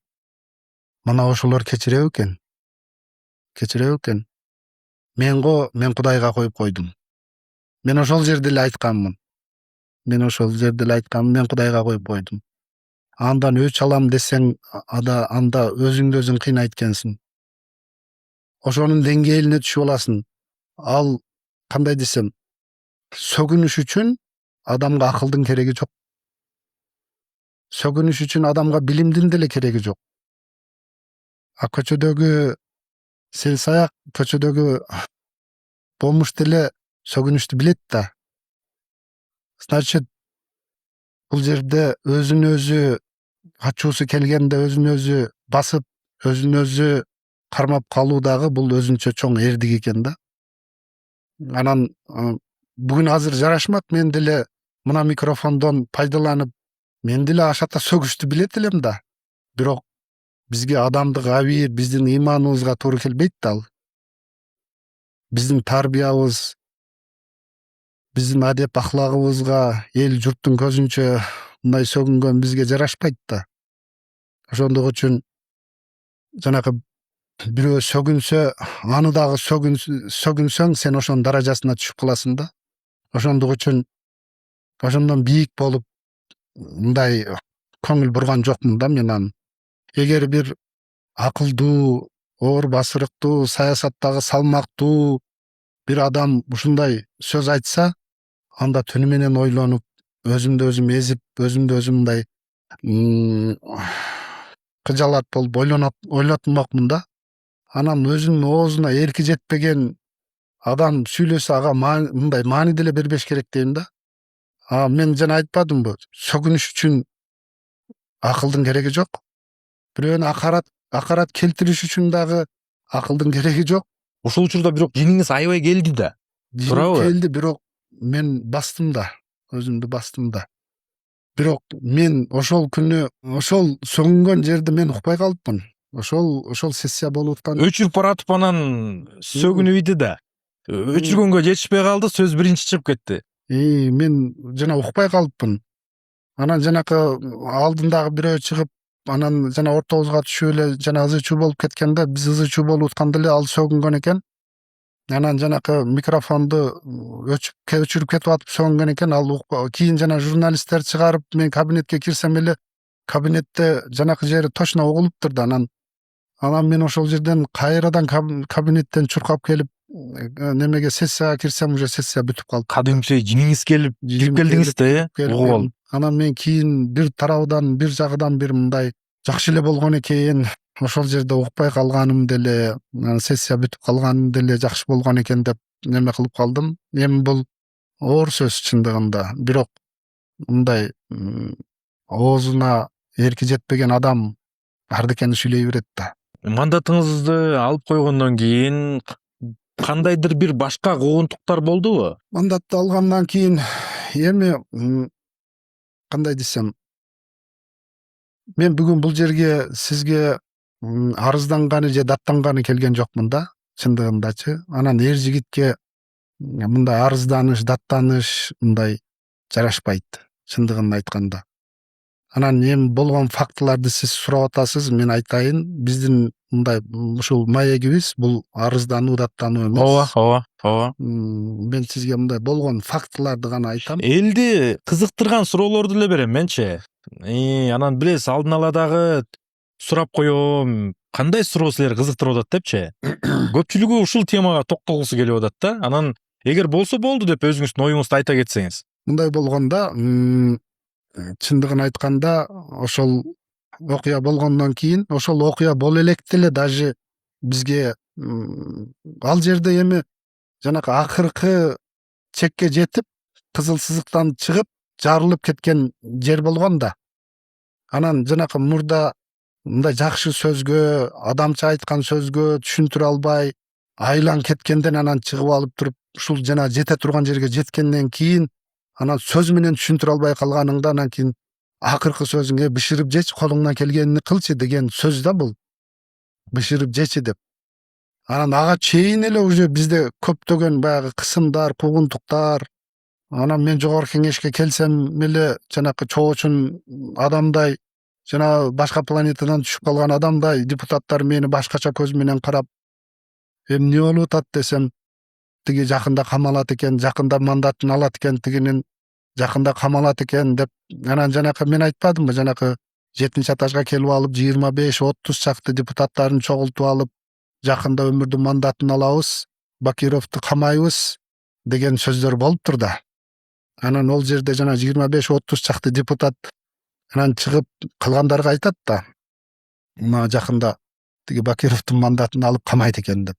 [SPEAKER 1] Мына ошолор кечиреби экен? Кечиреби экен? Мен Кудайга коюп койдум. Мен ошол жерде эле айтканмын. Мен Кудайга коюп койдум. Андан өч алам десең, анда өзүңдү өзүң кыйнайт экенсиң. Ошонун деңгээлине түшүп аласың. Ал кандай десем, сөгүнүш үчүн адамга акылдын кереги жок. Сөгүнүш үчүн адамга билимдин деле кереги жок. Көчөдөгү селсаяк, көчөдөгү помуш деле сөгүнүштү билет да. Значит, бул жерде өзүн өзү ачуусу келгенде өзүн өзү басып, өзүн өзү кармап калуу дагы бул өзүнчө чоң эрдик экен да. Анан бүгүн азыр жарашмак, мен деле мына микрофондон пайдаланып, мен деле ашата сөгүштү билет элем да. Бирок бизге адамдык абийир, биздин ыйманыбызга туура келбейт да ал. Биздин тарбиябыз, биздин адеп ахлагыбызга эл журттун көзүнчө мындай сөгүнгөн бизге жарашпайт да. Ошондук үчүн жанакы бирөө сөгүнсө, аны дагы сөгүнсөң, сен ошонун даражасына түшүп каласың да. Ошондук үчүн ошондон бийик болуп мындай көңүл бурган жокмун да мен аны. Эгер бир акылдуу, оор басырыктуу, саясаттагы салмактуу бир адам ушундай сөз айтса, анда түнү менен ойлонуп, өзүмдү өзүм эзип, өзүмдү өзүм мындай кыжалат болуп ойлотмокмун да. Анан өзүнүн оозуна эрки жетпеген адам сүйлөсө, ага мындай маани деле бербеш керек дейм да. Мен жана айтпадымбы, сөгүнүш үчүн акылдын кереги жок. Бирөөнү акарат келтириш үчүн дагы акылдын кереги жок.
[SPEAKER 2] Ошол учурда бирок жиниңиз аябай келди да. Туурабы?
[SPEAKER 1] Келди, бирок мен бастым да, өзүмдү бастым да. Бирок мен ошол күнү, ошол сөгүнгөн жерде мен укпай калыпмын. Ошол сессия болуп аткан.
[SPEAKER 2] Өчүрүп баратып анан сөгүнүп ийди да. Өчүргөнгө жетишпей калды, сөз биринчи чыгып кетти.
[SPEAKER 1] Мен жана укпай калыпмын. Анан жанакы алдындагы бирөө чыгып, анан жана ортобузга түшүп эле жана ызы чуу болуп кеткенде, биз ызы чуу болуп атканда эле ал сөгүнгөн экен. Анан жанакы микрофонду өчүрүп кетип атып сөгүнгөн экен. Ал кийин жана журналисттер чыгарып, мен кабинетке кирсем эле, кабинетте жанакы жери точно угулуптур да. Анан мен ошол жерден кайрадан кабинеттен чуркап келип, немеге сессияга кирсем, уже сессия бүтүп калды.
[SPEAKER 2] Кадимче жиниңиз келип келдиңиз да, угуп алып.
[SPEAKER 1] Анан мен кийин бир тарабынан, бир жагынан бир мындай жакшы эле болгон экен. ошол жерде укпай калганым деле, сессия бүтүп калганым деле жакшы болгон экен деп неме кылып калдым. Эми бул оор сөз чындыгында. Бирок мындай оозуна эрки жетпеген адам бардыкени сүйлөй берет да.
[SPEAKER 2] Мандатыңызды алып койгондон кийин кандайдыр бир башка куугунтуктар болдубу?
[SPEAKER 1] Мандатты алгандан кийин эми кандай десем, мен бүгүн бул жерге сизге арызданганы же даттанганы келген жокмун да, чындыгындачы. Анан эр жигитке мындай арызданыш, даттаныш мындай жарашпайт, чындыгын айтканда. Анан эми болгон фактыларды сиз сурап атасыз, мен айтайын, биздин мындай ушул маегибиз бул арыздануу, даттануу эмес.
[SPEAKER 2] Ооба.
[SPEAKER 1] Мен сизге мындай болгон фактыларды гана айтам.
[SPEAKER 2] Элди кызыктырган суроолорду эле берем менчи. Анан билесиз, алдын ала дагы сурап коем, кандай суроо силерди кызыктырып атат депчи. Көпчүлүгү ушул темага токтолгусу келип атат да. Анан эгер болсо болду деп өзүңүздүн оюңузду айта кетсеңиз.
[SPEAKER 1] Мындай болгондо, чындыгын айтканда, ошол окуя болгондон кийин, ошол окуя боло электе эле даже бизге ал жерде эми жанакы акыркы чекке жетип, кызыл сызыктан чыгып, жарылып кеткен жер болгон да. Анан жанакы мурда мындай жакшы сөзгө, адамча айткан сөзгө түшүндүрө албай, айлан кеткенден анан чыгып алып туруп, ушул жана жете турган жерге жеткенден кийин, анан сөз менен түшүндүрө албай калганыңда, анан кийин акыркы сөзүң бышырып жечи, колуңдан келгенин кылчы деген сөз да бул. Бышырып жечи деп. Анан ага чейин эле уже бизде көптөгөн баягы кысымдар, куугунтуктар. Анан мен жогорку кеңешке келсем эле жанакы чоочун адамдай, жана башка планетадан түшүп калган адамдай депутаттар мени башкача көз менен карап, эмне болуп атат десем, тиги жакында камалат экен, жакында мандатын алат экен, тигинин жакында камалат экен деп. Анан жанакы мен айтпадымбы, жанакы 7-этажга келип алып 25-30 чакты депутаттарын чогултуп алып, жакында өмүрдүн мандатын алабыз, Бакировду камайбыз деген сөздөр болуптур да. Анан ол жерде жана 25-30 чакты депутат анан чыгып калгандарга айтат да, мына жакында тиги Бакировдун мандатын алып камайт экен деп.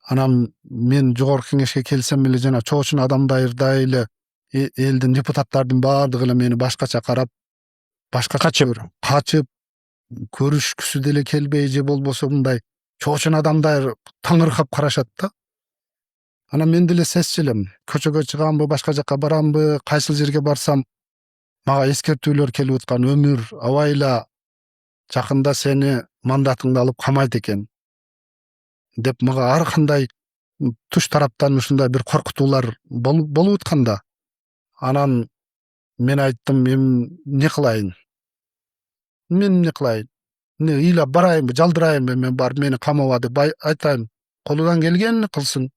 [SPEAKER 1] Анан мен жогорку кеңешке келсем эле жана чоочун адамдайдай эле элдин, депутаттардын баардыгы эле мени башкача карап, башкача качып, көрүшкүсү деле келбей, же болбосо мындай чоочун адамдай таңыркап карашат да. Анан мен деле сезчү элем, көчөгө чыгамбы, башка жакка барамбы, кайсыл жерге барсам мага эскертүүлөр келип аткан, өмүр абайла, жакында сени мандатыңды алып камайт экен деп мага ар кандай туш тараптан ушундай бир коркутуулар болуп атканда. Анан мен айттым, эмне кылайын? Мен эмне кылайын? Эмне ыйлап барайынбы, жалдырайынбы мен барып мени камаба деп айтайын? Колунан келгенин кылсын.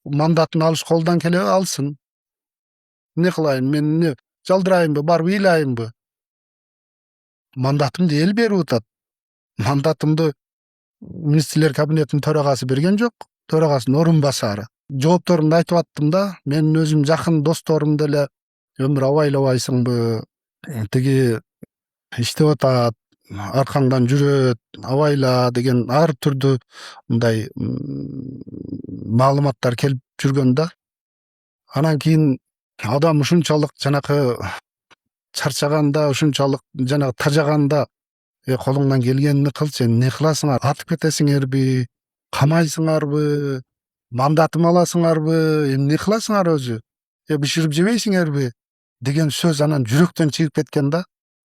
[SPEAKER 1] Мандатын алыш колунан келе алсын. Эмне кылайын? Мен эмне жалдырайынбы, барып ыйлайынбы? Мандатымды эл берип атат. Мандатымды министрлер кабинетинин төрагасы берген жок, төрагасынын орун басары. Жоопторумду айтып аттым да, менин өзүм жакын досторум деле өмүр абайлабайсыңбы, тиги иштеп атат, аркаңдан жүрөт, абайла деген ар түрдүү мындай маалыматтар келип жүргөн да. Анан кийин адам ушунчалык жанакы чарчаганда, ушунчалык жанагы тажаганда, колуңдан келгенин кылчы, эмне кыласыңар? Атып кетесиңерби, камайсыңарбы, мандатым аласыңарбы, эмне кыласыңар өзү? Бышырып жебейсиңерби деген сөз анан жүрөктөн чыгып кеткен да.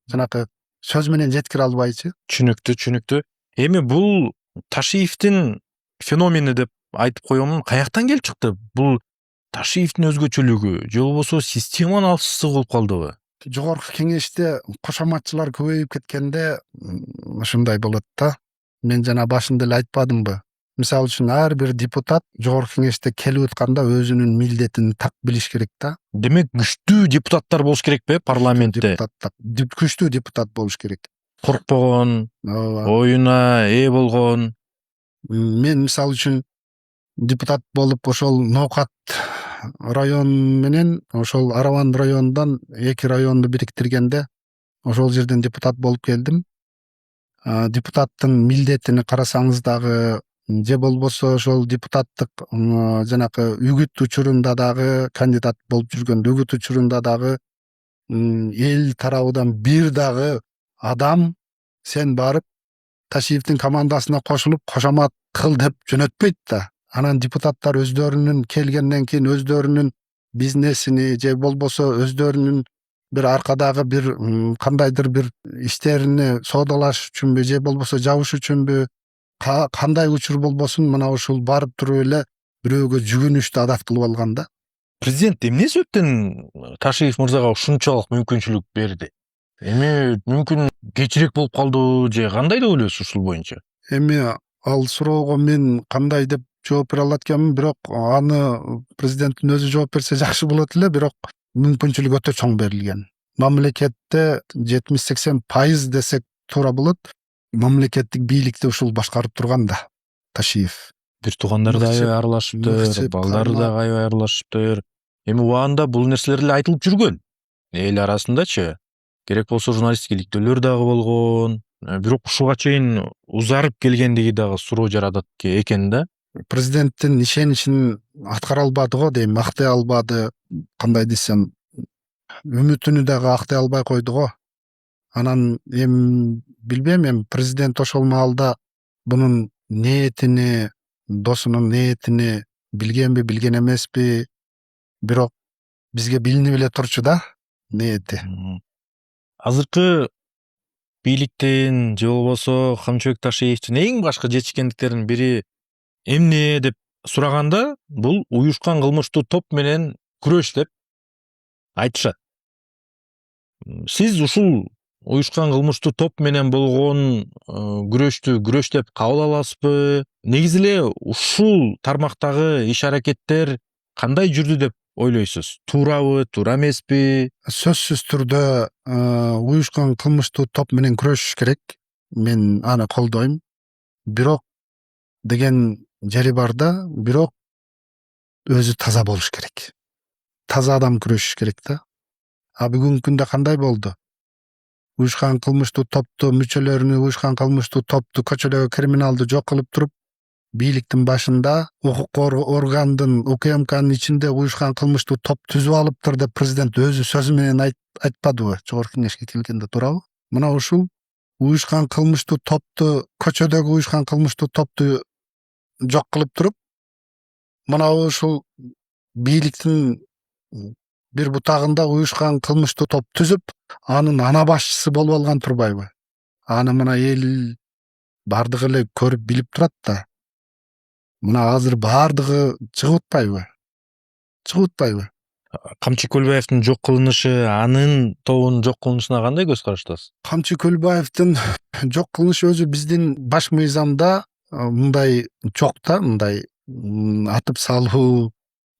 [SPEAKER 1] Жанакы сөз менен жеткире албайчы.
[SPEAKER 2] Түшүнүктүү. Эми бул Ташиевдин феномени деп айтып коемун, каяктан келип чыкты? Бул Ташиевдин өзгөчөлүгү же болбосо системанын алсыздыгы болуп калдыбы?
[SPEAKER 1] Жогорку кеңеште кошоматчылар көбөйүп кеткенде ушундай болот да. Мен жана башында эле айтпадымбы? Мисалы үчүн ар бир депутат жогорку кеңеште келип атканда өзүнүн милдетин так билиш керек да.
[SPEAKER 2] Демек күчтүү депутаттар болуш керекпи парламентте?
[SPEAKER 1] Күчтүү депутат болуш керек.
[SPEAKER 2] Коркпогон, оюна ээ болгон.
[SPEAKER 1] Мен мисалы үчүн депутат болуп ошол Ноокат район менен ошол Араван районунан 2 районду бириктиргенде ошол жерден депутат болуп келдим. депутаттын милдетини карасаңыз дагы, же болбосо ошол депутаттык жанакы үгүт учурунда дагы кандидат болуп жүргөн үгүт учурунда дагы эл тарабынан бир дагы адам сен барып Ташиевдин командасына кошулуп кошомат кыл деп жөнөтпөйт да. Анан депутаттар өздөрүнүн келгенден кийин өздөрүнүн бизнесини же болбосо өздөрүнүн бир аркадагы бир кандайдыр бир иштерини соодалаш үчүнбү же болбосо жабыш үчүнбү кандай учур болбосун мына ушул барып туруп эле бирөөгө жүгүнүштү адат кылып алган да.
[SPEAKER 2] Президент эмне себептен Ташиев мырзага ушунчалык мүмкүнчүлүк берди? Эми мүмкүн кечирээк болуп калды же кандай деп ойлойсуз ушул боюнча?
[SPEAKER 1] Эми ал суроого мен кандай деп жооп бере алат экенмин, бирок аны президенттин өзү жооп берсе жакшы болот эле, бирок мүмкүнчүлүк өтө чоң берилген. Мамлекетте 70-80% десек туура болот. Мамлекеттик бийликти ушул башкарып турган да Ташиев.
[SPEAKER 2] Бир туугандары да аябай аралашыптыр, балдары да аябай аралашыптыр. Эми убагында бул нерселер эле айтылып жүргөн. Эл арасындачы керек болсо журналисттик иликтөөлөр дагы болгон. Бирок ушуга чейин узарып келгендиги дагы суроо жаратат экен да.
[SPEAKER 1] Президенттин ишеничин аткара албады го дейм, актай албады. Кандай десем, үмүтүнү дагы актай албай койду го. Анан эми билбейм, эми президент ошол маалда бунун ниетини, досунун ниетини билгенби, билген эмеспи, бирок бизге билинип эле турчу да ниети.
[SPEAKER 2] Азыркы бийликтин же болбосо Камчыбек Ташиевдин эң башкы жетишкендиктеринин бири эмне деп сураганда, бул уюшкан кылмыштуу топ менен күрөш деп айтышат. Сиз ушул уюшкан кылмыштуу топ менен болгон күрөш деп кабыл аласызбы? Негизи эле ушул тармактагы иш-аракеттер кандай жүрдү деп ойлойсуз? Туурабы, туура эмеспи?
[SPEAKER 1] Сөзсүз түрдө уюшкан кылмыштуу топ менен күрөшүш керек. Мен аны колдойм. Бирок деген жери бар да, бирок өзү таза болуш керек. Таза адам күрөшүш керек да. А бүгүнкү күндө кандай болду? Уюшкан кылмыштуу топту мүчөлөрүнү, уюшкан кылмыштуу топту көчөлөгө криминалды жок кылып туруп, бийликтин башында укук органдын УКМКнын ичинде уюшкан кылмыштуу топ түзүп алыптыр деп президент өзү сөзү менен айтпадыбы? Жогорку Кеңешке келгенде туурабы? Мына ушул уюшкан кылмыштуу топту, көчөдөгү уюшкан кылмыштуу топту жок кылып туруп, мына ушул бийликтин бир бутагында уюшкан кылмыштуу топ түзүп, анын ана башчысы болуп алган турбайбы? Аны мына эл бардыгы эле көрүп билип турат да. Мына азыр бардыгы чыгып атпайбы? Чыгып атпайбы?
[SPEAKER 2] Камчы Көлбаевдин жок кылынышы, анын тобунун жок кылынышына кандай көз караштасыз?
[SPEAKER 1] Камчы Көлбаевдин жок кылынышы өзү биздин баш мыйзамда мындай жок да, мындай атып салуу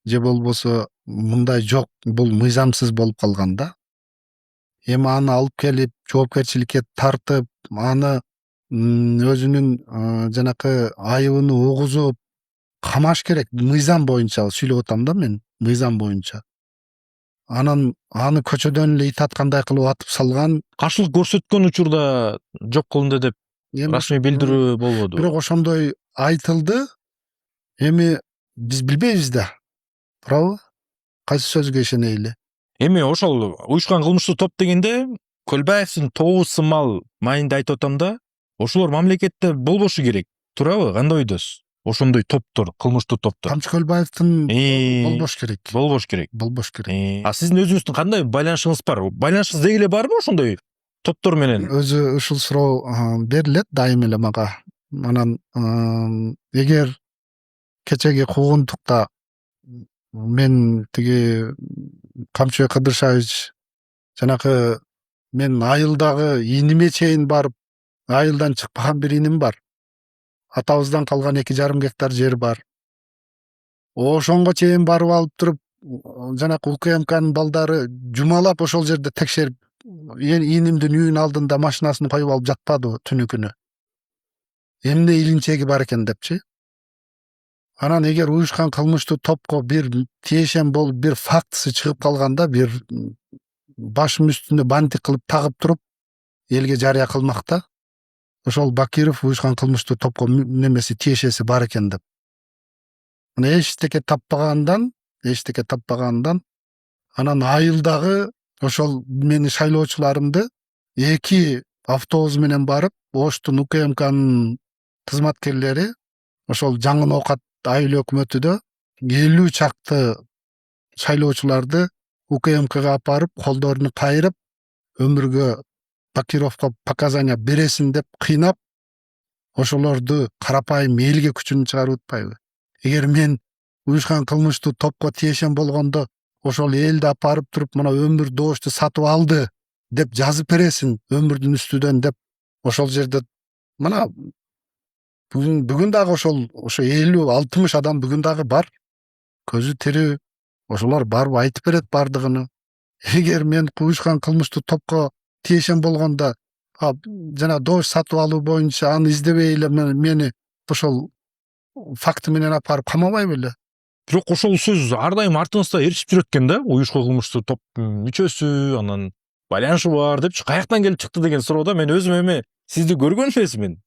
[SPEAKER 1] же болбосо мындай жок, бул мыйзамсыз болуп калган да. Эми аны алып келип жоопкерчиликке тартып, аны өзүнүн жанакы айыбын угузуп камаш керек. Мыйзам боюнча сүйлөп атам да мен, мыйзам боюнча. Анан аны көчөдөн эле ит аткандай кылып атып салган.
[SPEAKER 2] Каршылык көрсөткөн учурда жок кылынды деп расмий билдирүү болбоду.
[SPEAKER 1] Бирок ошондой айтылды. Эми биз билбейбиз да. Туурабы? Кайсы сөзгө ишенели?
[SPEAKER 2] Эми ошол уюшкан кылмыштуу топ дегенде Көлбаевдин тобу сымал майында айтып атам да, ошолор мамлекетте болбошу керек. Туурабы? Кандай ойдосуз? Ошондой топтор, кылмыштуу топтор.
[SPEAKER 1] Камчы Көлбаевдин болбош керек.
[SPEAKER 2] Болбош керек.
[SPEAKER 1] Болбош керек.
[SPEAKER 2] А сиздин өзүңүздүн кандай байланышыңыз бар? Байланышыңыз деги эле барбы ошондой топтор менен?
[SPEAKER 1] Өзү ушул суроо берилет дайыма эле мага. Анан эгер кечеги куугунтукта мен тиги Камчыбек Кыдыршаевич жанакы мен айылдагы иниме чейин барып, айылдан чыкпаган бир иним бар. Атабыздан калган 2,5 гектар жер бар. Ошонго чейин барып алып туруп, жанакы УКМКнын балдары жумалап ошол жерде текшерип, инимдин үйүнүн алдында машинасын коюп алып жатпадыбы түнү күнү? Эмне илинчеги бар экен депчи? Анан эгер уюшкан кылмыштуу топко бир тиешен болуп, бир фактысы чыгып калганда, бир башым үстүнө бантик кылып тагып туруп, элге жарыя кылмак да. ошол Бакиров уюшкан кылмыштуу топко немеси тиешеси бар экен деп. Мына эчтеке таппагандан анан айылдагы ошол менин шайлоочуларымды 2 автобус менен барып, Оштун УКМКнын кызматкерлери ошол жаңы ноокат айыл өкмөтүдө 50 чакты шайлоочуларды УКМКга алып барып, колдорун кайрып, өмүргө Бакировго показания бересин деп кыйнап, ошолорду карапайым элге күчүн чыгарып атпайбы? Эгер мен уюшкан кылмыштуу топко тиешем болгондо, ошол элди алып барып туруп, мына өмүр доошту сатып алды деп жазып бересин өмүрдүн үстүдөн деп, ошол жерде мына бүгүн дагы ошо 50-60 адам бүгүн дагы бар. Көзү тирүү. Ошолор барып айтып берет бардыгын. Эгер мен уюшкан кылмыштуу топко тиешем болгондо, жана доош сатып алуу боюнча аны издебей эле мени ошол факты менен алып барып камабай беле?
[SPEAKER 2] Бирок ошол сөз ар дайым артыңызда ээрчип жүрөт экен да, уюшка кылмыштуу топтун мүчөсү, анан байланышы бар депчи, каяктан келип чыкты деген суроодо мен өзүм эми сизди көргөн эмесмин.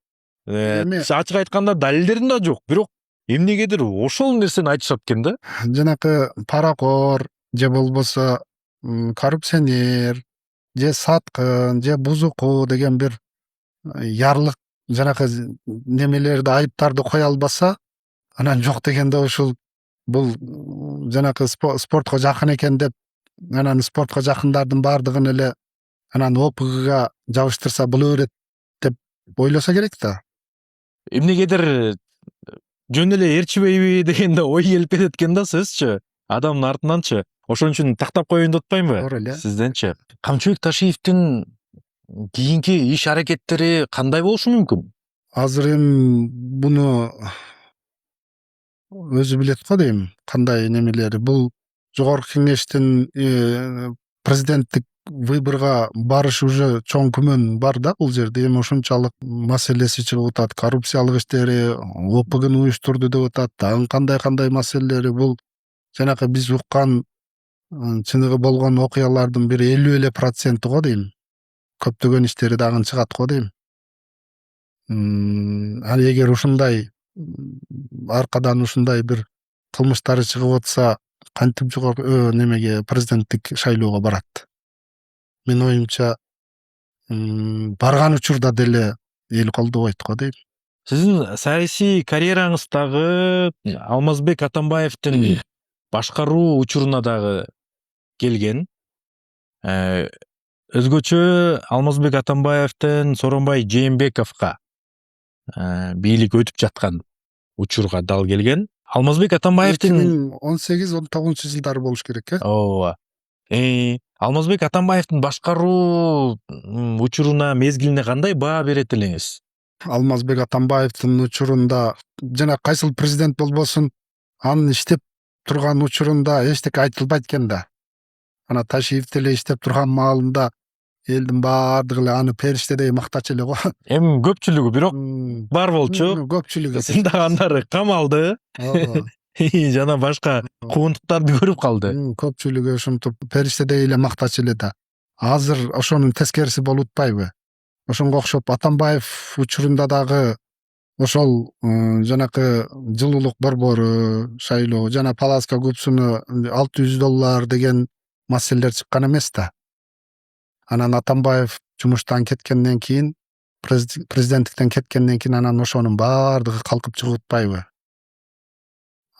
[SPEAKER 2] Ачык айтканда далилдерим да жок, бирок эмнегедир ошол нерсени айтышат экен да.
[SPEAKER 1] Жанакы паракор же болбосо коррупционер же саткын же бузуку деген бир ярлык жанакы немелерди, айыптарды кое албаса, анан жок дегенде ушул бул жанакы спортко жакын экен деп, анан спортко жакындардын бардыгын эле анан ОПГга жабыштырса боло берет деп ойлосо керек да.
[SPEAKER 2] Эмнегедир жөн эле ээрчибейби дегенде ой келип кетет экен да сөзчү. Адамдын артынанчы. Ошон үчүн тактап коеюн деп атпаймынбы?
[SPEAKER 1] Туура эле.
[SPEAKER 2] Сизденчи. Камчыбек Ташиевдин кийинки иш аракеттери кандай болушу мүмкүн?
[SPEAKER 1] Азыр эми буну өзү билет го дейм, кандай немелери. Бул жогорку кеңештин президенттик выборго барыш уже чоң күмөн бар да бул жерде. Эми ошончалык маселеси чыгып атат, коррупциялык иштери, ОПГны уюштурду деп атат, дагы кандай маселелери. Бул жанакы биз уккан чыныгы болгон окуялардын бир 50% го дейм. Көптөгөн иштери дагы чыгат го дейм. Ал эгер ушундай аркадан ушундай бир кылмыштары чыгып атса, кантип жогорку немеге президенттик шайлоого барат? Менин оюмча барган учурда деле эл колдобойт го дейм.
[SPEAKER 2] Сиздин саясий карьераңыз дагы Алмазбек Атамбаевдин башкаруу учуруна дагы келген. Өзгөчө Алмазбек Атамбаевдин Сооронбай Жээнбековго бийлик өтүп жаткан учурга дал келген. Алмазбек Атамбаевдин
[SPEAKER 1] 2018-19 жылдары болуш керек,
[SPEAKER 2] ооба. Алмазбек Атамбаевдин башкаруу учуруна, мезгилине кандай баа берет элеңиз?
[SPEAKER 1] Алмазбек Атамбаевдин учурунда жана кайсыл президент болбосун, анын иштеп турган учурунда эчтеке айтылбайт экен да. Ана Ташиев деле иштеп турган маалында элдин баардыгы эле аны периштедей мактачу эле го.
[SPEAKER 2] Эми көпчүлүгү бирок бар болчу.
[SPEAKER 1] Көпчүлүгү.
[SPEAKER 2] Сындагандары камалды. Жана башка куугунтуктарды көрүп калды.
[SPEAKER 1] Көпчүлүгү ушинтип периштедей эле мактачу эле да. Азыр ошонун тескериси болуп атпайбы? Ошонго окшоп Атамбаев учурунда дагы ошол жанакы жылуулук борбору шайлоо жана Паласка купсуну $600 деген маселелер чыккан эмес да. Анан Атамбаев жумуштан кеткенден кийин, президенттиктен кеткенден кийин анан ошонун баардыгы калкып чыгып атпайбы?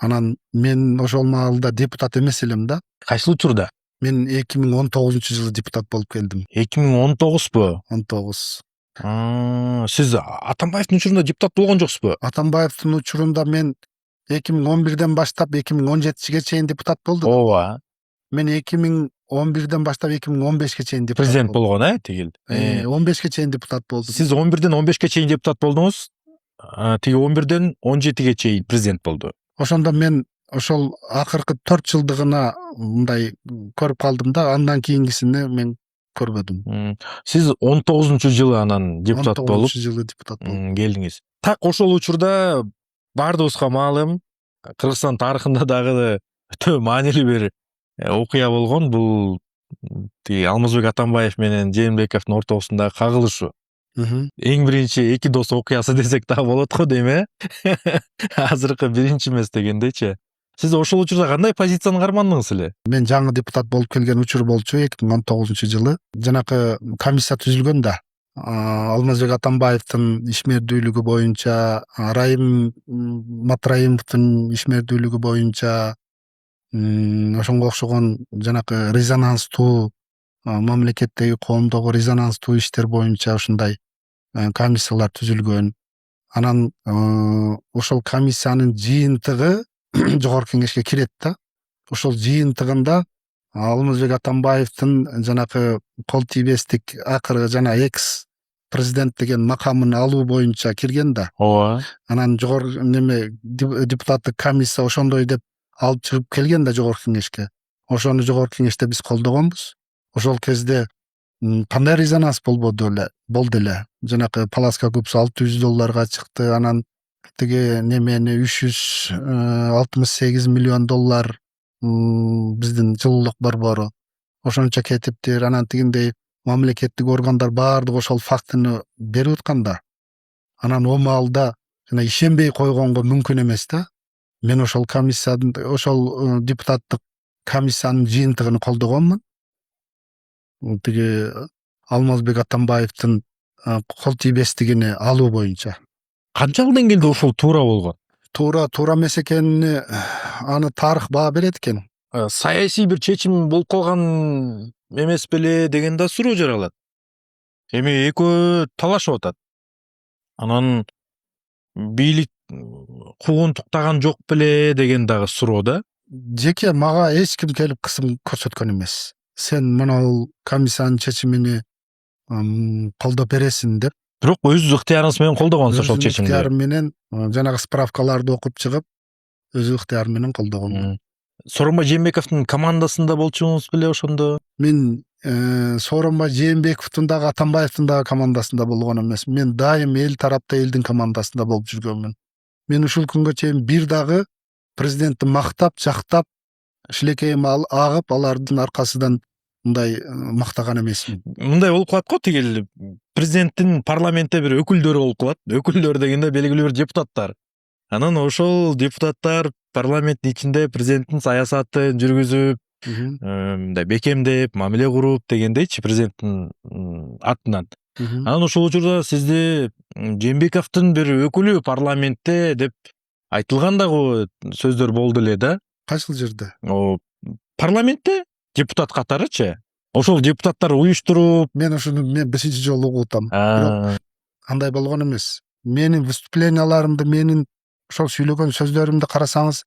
[SPEAKER 1] Анан мен ошол маалда депутат эмес элем да.
[SPEAKER 2] Кайсыл учурда?
[SPEAKER 1] Мен 2019-жылы депутат болуп келдим.
[SPEAKER 2] 2019бу?
[SPEAKER 1] 19.
[SPEAKER 2] Сиз Атамбаевдин учурунда депутат болгон жоксузбу?
[SPEAKER 1] Атамбаевдин учурунда мен 2011ден баштап 2017-ге чейин депутат болдум.
[SPEAKER 2] Ооба.
[SPEAKER 1] Мен 2011ден баштап 2015-ге чейин депутат
[SPEAKER 2] президент болгон, тигил.
[SPEAKER 1] 15-ге чейин депутат болдум.
[SPEAKER 2] Сиз 11ден 15ге чейин депутат болдуңуз, тиги 11ден 17ге чейин президент болду.
[SPEAKER 1] Ошондо мен ошол акыркы 4 жылдыгына мындай көрүп калдым да, андан кийинкисине мен көрбөдүм.
[SPEAKER 2] Сиз 19-жылы анан депутат болуп,
[SPEAKER 1] 19-жылы депутат болдум.
[SPEAKER 2] Келдиңиз. Так ошол учурда бардыгыбызга маалым, Кыргызстан тарыхында дагы өтө маанилүү бир окуя болгон. Бул Алмазбек Атамбаев менен Жээнбековдун ортосундагы кагылышуу. Эң биринчи эки дос окуясы десек дагы болот го дейм, азыркы биринчи эмес дегендейчи. Сиз ошол учурда кандай позицияны кармандыңыз эле?
[SPEAKER 1] Мен жаңы депутат болуп келген учур болчу 2019-жылы. Жанакы комиссия түзүлгөн да. Алмазбек Атамбаевдин ишмердүүлүгү боюнча, Райым Матраимовдун ишмердүүлүгү боюнча ошонго окшогон жанакы резонанстуу мамлекеттеги коомдогу резонанстуу иштер боюнча ушундай комиссиялар түзүлгөн. Анан ошол комиссиянын жыйынтыгы жогорку кеңешке кирет да. Ошол жыйынтыгында Алмазбек Атамбаевдин жанакы кол тийбестик акыркы жана экс президент деген макамын алуу боюнча кирген да.
[SPEAKER 2] Ооба.
[SPEAKER 1] Анан жогорку депутаттык комиссия ошондой деп алып чыгып келген да жогорку кеңешке. Ошону жогорку кеңеште биз колдогонбуз. Ошол кезде кандай резонанс болду эле. Жанакы Паласка көпүсү $600 чыкты. Анан тиги немени $368 миллион биздин жылуулук борбору ошончо кетиптир. Анан тигиндей мамлекеттик органдар баардыгы ошол фактыны берип атканда, анан о маалда жана ишенбей койгонго мүмкүн эмес да. Мен ошол комиссиянын, ошол депутаттык комиссиянын жыйынтыгын колдогонмун. Тиги Алмазбек Атамбаевдин кол тийбестигини алуу боюнча.
[SPEAKER 2] Канча жылдан келди ошол туура болгон?
[SPEAKER 1] Туура эмес экенин аны тарых баа берет экен.
[SPEAKER 2] Саясий бир чечим болуп калган эмес беле деген да суроо жаралат. Эми экөө талашып атат. Анан бийлик куугунтуктаган жок беле деген дагы суроо да.
[SPEAKER 1] Жеке мага эч ким келип кысым көрсөткөн эмес. Сен мына комиссиянын чечимини колдоп бересиң деп.
[SPEAKER 2] Бирок өз ыктыярыңыз менен колдогонсуз ошол чечимди.
[SPEAKER 1] Ыктыярым менен жанагы справкаларды окуп чыгып, өз ыктыярым менен колдогон.
[SPEAKER 2] Сооронбай Жээнбековдун командасында болчуңуз беле ошондо?
[SPEAKER 1] Мен Сооронбай Жээнбековдун дагы Атамбаевдин дагы командасында болгон эмес. Мен дайым эл тарапта элдин командасында болуп жүргөнмүн. Мен ушул күнгө чейин бир дагы президентти мактап, жактап, шилекейим агып, алардын аркасынан мындай мактаган эмесмин.
[SPEAKER 2] Мындай болуп калат го, тигил президенттин парламентте бир өкүлдөрү болуп калат. Өкүлдөр дегенде белгилүү бир депутаттар. Анан ошол депутаттар парламенттин ичинде президенттин саясатын жүргүзүп, мындай бекемдеп, мамиле куруп дегендейчи президенттин атынан. Анан ошол учурда сизди Жээнбековдун бир өкүлү парламентте деп айтылган дагы сөздөр болду эле да.
[SPEAKER 1] Кайсыл жерде?
[SPEAKER 2] Парламентте депутат катарычы. Ошол депутаттар уюштуруп,
[SPEAKER 1] мен ошону 5-чи жолу угуп атам. Бирок андай болгон эмес. Менин выступленияларымды, менин ошол сүйлөгөн сөздөрүмдү карасаңыз,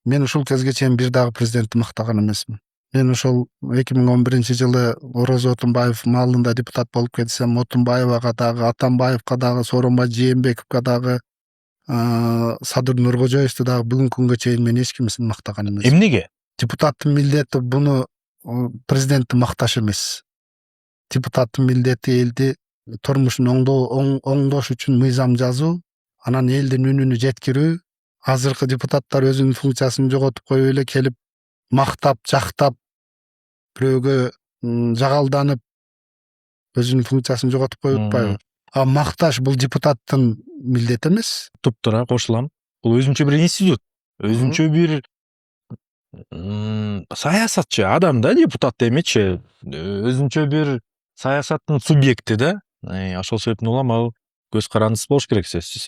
[SPEAKER 1] мен ушул кезге чейин бир дагы президентти мактаган эмесмин. Мен ошол 2011-жылы Орозо Отунбаев маалында депутат болуп кетсем, Отунбаевага дагы, Атамбаевга дагы, Сооронбай Жээнбековго дагы, Садыр Нуркожоевду дагы бүгүнкү күнгө чейин мен эч кимсин мактаган эмес.
[SPEAKER 2] Эмнеге?
[SPEAKER 1] Депутаттын милдети буну президентти макташ эмес. Депутаттын милдети элди турмушун оңдош үчүн мыйзам жазуу, анан элдин үнүнү жеткирүү. Азыркы депутаттар өзүнүн функциясын жоготуп коюп эле келип мактап, жактап, бирөөгө жагалданып өзүнүн функциясын жоготуп коюп атпайбы? Макташ бул депутаттын милдети эмес.
[SPEAKER 2] Туптура кошулам. Бул өзүнчө бир институт, өзүнчө бир саясатчы адам да, депутат эмечи. Өзүнчө бир саясаттын субъекти да. Ошол себептен улам ал көз карандысыз болуш керек сөзсүз.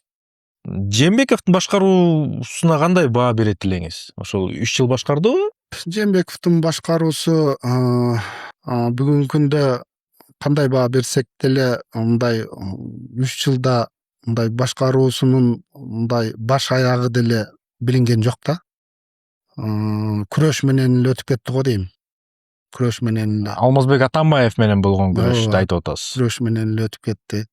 [SPEAKER 2] Жээнбековдун башкаруусуна кандай баа берет элеңиз? Ошол 3 жыл башкардыбы?
[SPEAKER 1] Жээнбековдун башкаруусу бүгүнкү күндө кандай баа берсек деле, мындай 3 жылда мындай башкаруусунун мындай баш аягы деле билинген жок да. Күрөш менен эле өтүп кетти го дейм. Күрөш менен эле.
[SPEAKER 2] Алмазбек Атамбаев менен болгон күрөштү айтып атасыз.
[SPEAKER 1] Күрөш менен эле өтүп кетти.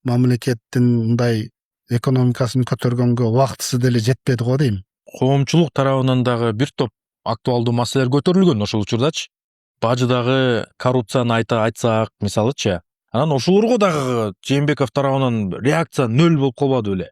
[SPEAKER 1] Мамлекеттин мындай экономикасын көтөргөнгө убактысы деле жетпеди го дейм.
[SPEAKER 2] Коомчулук тарабынан дагы бир топ актуалдуу маселелер көтөрүлгөн ошол учурдачы. Бажыдагы коррупцияны айтсак, мисалычы. Анан ошолорго дагы Жээнбеков тарабынан реакция нөл болуп калбады беле?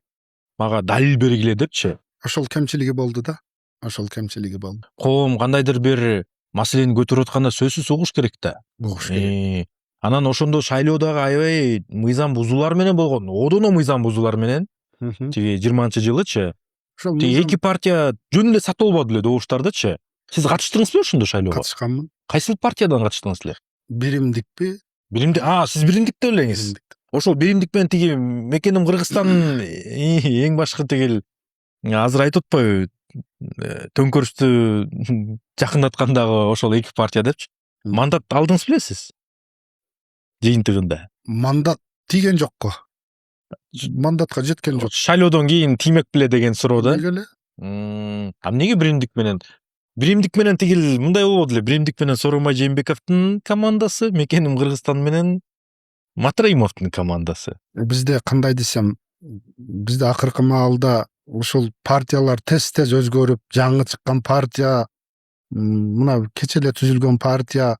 [SPEAKER 2] Мага далил бергиле депчи.
[SPEAKER 1] Ошол кемчилиги болду да. Ошол кемчилиги болду.
[SPEAKER 2] Коом кандайдыр бир маселени көтөрүп атканда сөзсүз угуш керек да.
[SPEAKER 1] Угуш керек.
[SPEAKER 2] Анан ошондо шайлоодагы аябай мыйзам бузуулар менен болгон. Одоно мыйзам бузуулар менен тиги 20-жылычы
[SPEAKER 1] ошол
[SPEAKER 2] тиги эки партия жөн эле сатып албады эле добуштардычы. Сиз катыштыңызбы ошондо шайлоого?
[SPEAKER 1] катышканмын.
[SPEAKER 2] Кайсыл партиядан катыштыңыз эле?
[SPEAKER 1] Биримдикпи?
[SPEAKER 2] Сиз биримдикте элеңиз.
[SPEAKER 1] Биримдик.
[SPEAKER 2] Ошол биримдик менен тиги мекеним Кыргызстан эң башкы тигил азыр айтып атпайбы төңкөрүштү жакындаткандагы ошол эки партия депчи. Мандат алдыңыз беле сиз? Жыйынтыгында.
[SPEAKER 1] Мандат тийген жокко. Мандатка жеткен жок.
[SPEAKER 2] Шайлоодон кийин тиймек беле деген суроо да.
[SPEAKER 1] Неге эле?
[SPEAKER 2] Эмнеге биримдик менен? Биримдик менен тигил мындай болбоду эле. Биримдик менен Сооронбай Жээнбековдун командасы, мекеним Кыргызстан менен Матраимовдун командасы.
[SPEAKER 1] Бизде кандай десем, бизде акыркы маалда ушул партиялар тез өзгөрүп, жаңы чыккан партия, мына кече эле түзүлгөн партия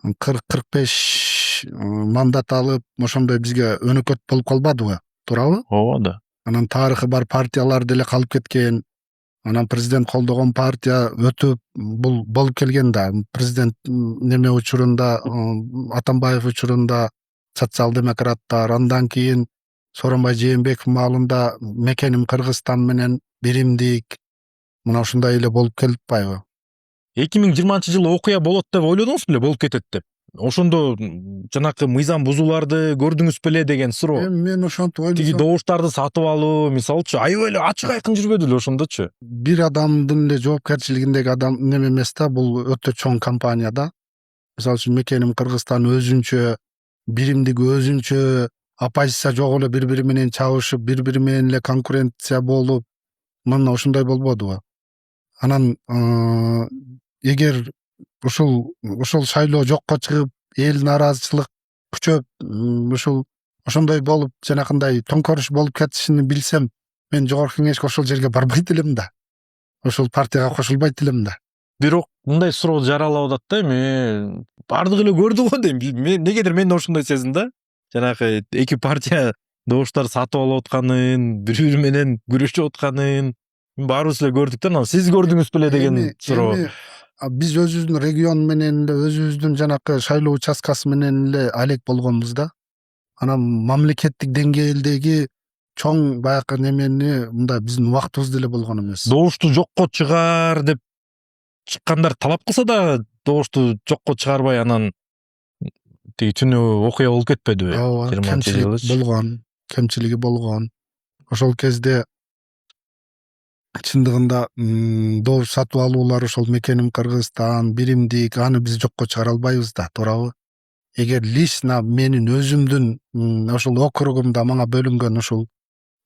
[SPEAKER 1] 40-45 мандат алып, ошондой бизге өнөкөт болуп калбадыбы? Туурабы?
[SPEAKER 2] Ооба да.
[SPEAKER 1] Анан тарыхы бар партиялар деле калып кеткен. Анан президент колдогон партия өтүп, бул болуп келген да. Президент неме учурунда, Атамбаев учурунда социал-демократтар, андан кийин Сооронбай Жээнбеков маалында мекеним Кыргызстан менен биримдик, мына ушундай эле болуп келип атпайбы?
[SPEAKER 2] 2020-жылы окуя болот деп ойлодуңуз беле, болуп кетет деп? Ошондо жанакы мыйзам бузууларды көрдүңүз беле деген суроо.
[SPEAKER 1] Мен ошентип ойлосом.
[SPEAKER 2] Тиги добуштарды сатып алуу, мисалчы, аябай эле ачык айкын жүрбөдү эле ошондочу.
[SPEAKER 1] Бир адамдын эле жоопкерчилигиндеги адам неме эмес да, бул өтө чоң компания да. Мисалы үчүн мекеним Кыргызстан өзүнчө, биримдик өзүнчө, оппозиция жок эле бири-бири менен чабышып, бири-бири менен эле конкуренция болуп, мына ошондой болбодубу? Анан эгер ушул шайлоо жокко чыгып, эл нааразычылык күчөп, ошондой болуп, жанакындай төңкөрүш болуп кетишини билсем, мен жогорку кеңешке ошол жерге барбайт элем да. Ошол партияга кошулбайт элем да.
[SPEAKER 2] Бирок мындай суроо жаралып атат да, мен бардыгы эле көрдү го дейм. Негедир мен ошондой сезим да. Жанакы эки партия добуштарды сатып алып атканын, бири-бири менен күрөшүп атканын баарыбыз эле көрдүк да. Анан сиз көрдүңүз беле деген суроо.
[SPEAKER 1] Биз өзүбүздүн регион менен эле, өзүбүздүн жанакы шайлоо участкасы менен эле алек болгонбуз да. Анан мамлекеттик деңгээлдеги чоң баягы немени мындай биздин убактыбызда эле болгон эмес.
[SPEAKER 2] Добушту жокко чыгар деп чыккандар талап кылса да добушту жокко чыгарбай анан тиги түнү окуя болуп кетпедиби?
[SPEAKER 1] Ооба, кемчилиги болгон. Ошол кезде чындыгында добуш сатып алуулар ошол мекеним Кыргызстан, биримдик, аны биз жокко чыгара албайбыз да, туурабы? Эгер лично менин өзүмдүн ошол округумда мага бөлүнгөн ушул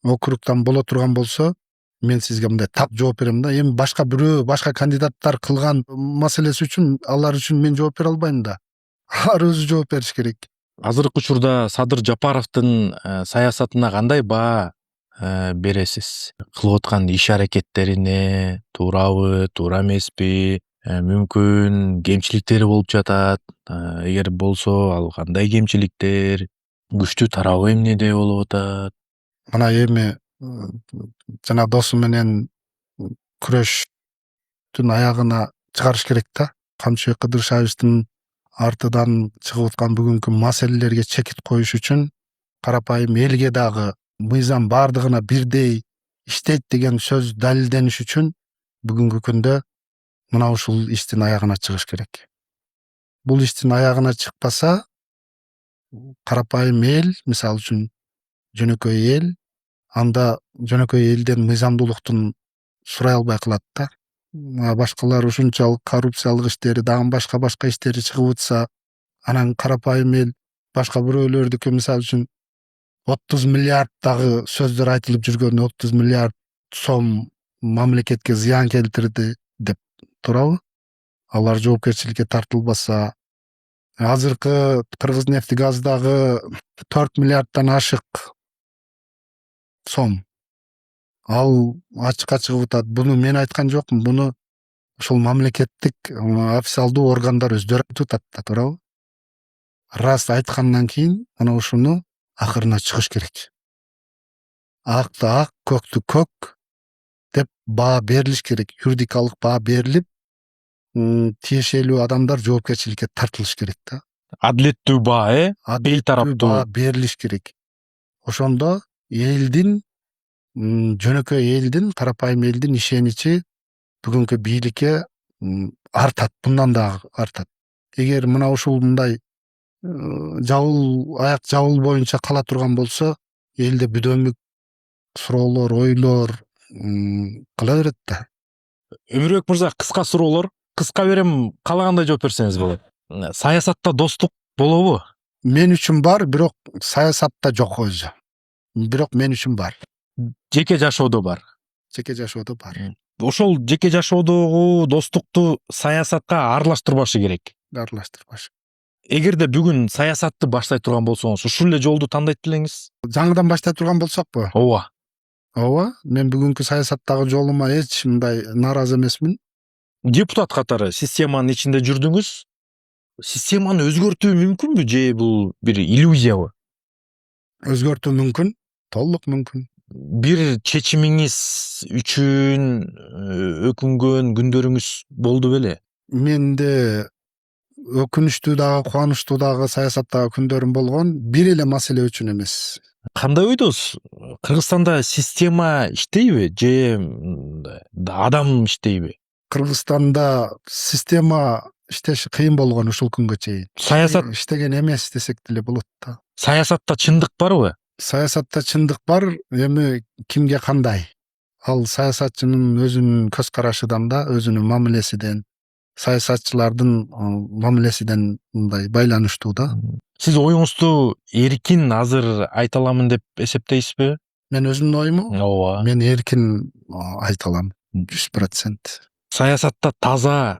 [SPEAKER 1] округтан боло турган болсо, мен сизге мындай тап жооп берем да. Эми башка бирөө, башка кандидаттар кылган маселеси үчүн, алар үчүн мен жооп бере албайм да. Алар өзү жооп бериш керек.
[SPEAKER 2] Азыркы учурда Садыр Жапаровдун саясатына кандай баа бересиз? Кылып аткан иш аракеттерине туурабы, туура эмеспи? Мүмкүн кемчиликтери болуп жатат. Эгер болсо, ал кандай кемчиликтер? Күчтүү тарабы эмнеде болуп атат?
[SPEAKER 1] Мына эми жана досу менен күрөштүн аягына чыгарыш керек да. Камчыбек Кыдыршаевичтин артынан чыгып аткан бүгүнкү маселелерге чекит коюш үчүн карапайым элге дагы мыйзам бардыгына бирдей иштейт деген сөз далилдениш үчүн бүгүнкү күндө мына ушул иштин аягына чыгыш керек. Бул иштин аягына чыкпаса, карапайым эл, мисалы үчүн жөнөкөй эл, анда жөнөкөй элден мыйзамдуулуктун сурай албай калат да. Башкалар ушунчалык коррупциялык иштери, дагы башка иштери чыгып атса, анан карапайым эл башка бирөөлөрдүкү, мисалы үчүн 30 миллиард дагы сөздөр айтылып жүргөн, 30 миллиард сом мамлекетке зыян келтирди деп, туурабы? Алар жоопкерчиликке тартылбаса, азыркы Кыргызнефтегаздагы 4 миллиарддан ашык сом ал ачыкка чыгып атат. Буну мен айткан жокмун, буну ошол мамлекеттик официалдуу органдар өздөрү айтып атат да, туурабы? Раз айткандан кийин мына ушуну акырына чыгыш керек. Акты ак, көктү көк деп баа берилиш керек. Юридикалык баа берилип, тиешелүү адамдар жоопкерчиликке тартылыш керек да.
[SPEAKER 2] адилеттүү баа, бейтараптуу
[SPEAKER 1] баа берилиш керек. Ошондо элдин, жөнөкөй элдин, карапайым элдин ишеничи бүгүнкү бийликке артат, мындан да артат. Эгер мына ушул мындай аяк жабыл боюнча кала турган болсо, элде бүдөмүк суроолор, ойлор кала берет да.
[SPEAKER 2] Өмүрбек мырза, кыска суроолор. Кыска берем, каалагандай жооп берсеңиз болот. Саясатта достук болобу?
[SPEAKER 1] Мен үчүн бар, бирок саясатта жок өзү. Бирок мен үчүн бар.
[SPEAKER 2] Жеке жашоодо бар.
[SPEAKER 1] Жеке жашоодо бар.
[SPEAKER 2] Ошол жеке жашоодогу достукту саясатка аралаштырбашы керек.
[SPEAKER 1] Аралаштырбаш.
[SPEAKER 2] Эгерде бүгүн саясатты баштай турган болсоңуз, ушул эле жолду тандайт белеңиз?
[SPEAKER 1] Жаңыдан баштай турган болсокпу?
[SPEAKER 2] Ооба.
[SPEAKER 1] Ооба, мен бүгүнкү саясаттагы жолума эч мындай нааразы эмесмин.
[SPEAKER 2] Депутат катары системанын ичинде жүрдүңүз. Системаны өзгөртүү мүмкүнбү же бул бир иллюзиябы?
[SPEAKER 1] Өзгөртүү мүмкүн, толук мүмкүн.
[SPEAKER 2] Бир чечимиңиз үчүн өкүнгөн күндөрүңүз болду беле?
[SPEAKER 1] Менде өкүнүчтүү дагы, кубанычтуу дагы саясаттагы күндөрүм болгон, бир эле маселе үчүн эмес.
[SPEAKER 2] Кандай ойдосуз? Кыргызстанда система иштейби же адам иштейби?
[SPEAKER 1] Кыргызстанда система иштеши кыйын болгон ушул күнгө чейин.
[SPEAKER 2] Саясат
[SPEAKER 1] иштеген эмес десек деле болот да.
[SPEAKER 2] Саясатта чындык барбы?
[SPEAKER 1] Саясатта чындык бар, эми кимге кандай? Ал саясатчынын өзүнүн көз карашыдан да, өзүнүн мамилесиден, саясатчылардын мамилесиден мындай байланыштуу да.
[SPEAKER 2] Сиз оюңузду эркин азыр айта аламын деп эсептейсизби?
[SPEAKER 1] Мен өзүмдүн оюму?
[SPEAKER 2] Ооба.
[SPEAKER 1] Мен эркин айта алам, 100%.
[SPEAKER 2] Саясатта таза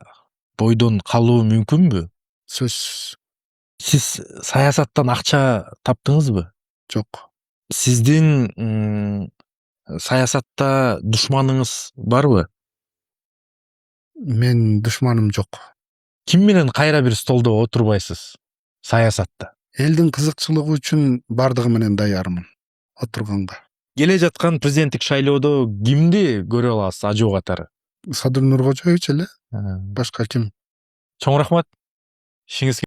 [SPEAKER 2] бойдон калуу мүмкүнбү?
[SPEAKER 1] Сөзсүз.
[SPEAKER 2] Сиз саясаттан акча таптыңызбы?
[SPEAKER 1] Жок.
[SPEAKER 2] Сиздин саясатта душманыңыз барбы?
[SPEAKER 1] Мен душманым жок.
[SPEAKER 2] Ким менен кайра бир столдо отурбайсыз саясатта?
[SPEAKER 1] Элдин кызыкчылыгы үчүн бардыгы менен даярмын отурганга.
[SPEAKER 2] Келе жаткан президенттик шайлоодо кимди көрө аласыз ажоо катары?
[SPEAKER 1] Садыр Нуркожоевич эле, башка ким?
[SPEAKER 2] Чоң рахмат. Ишиңиз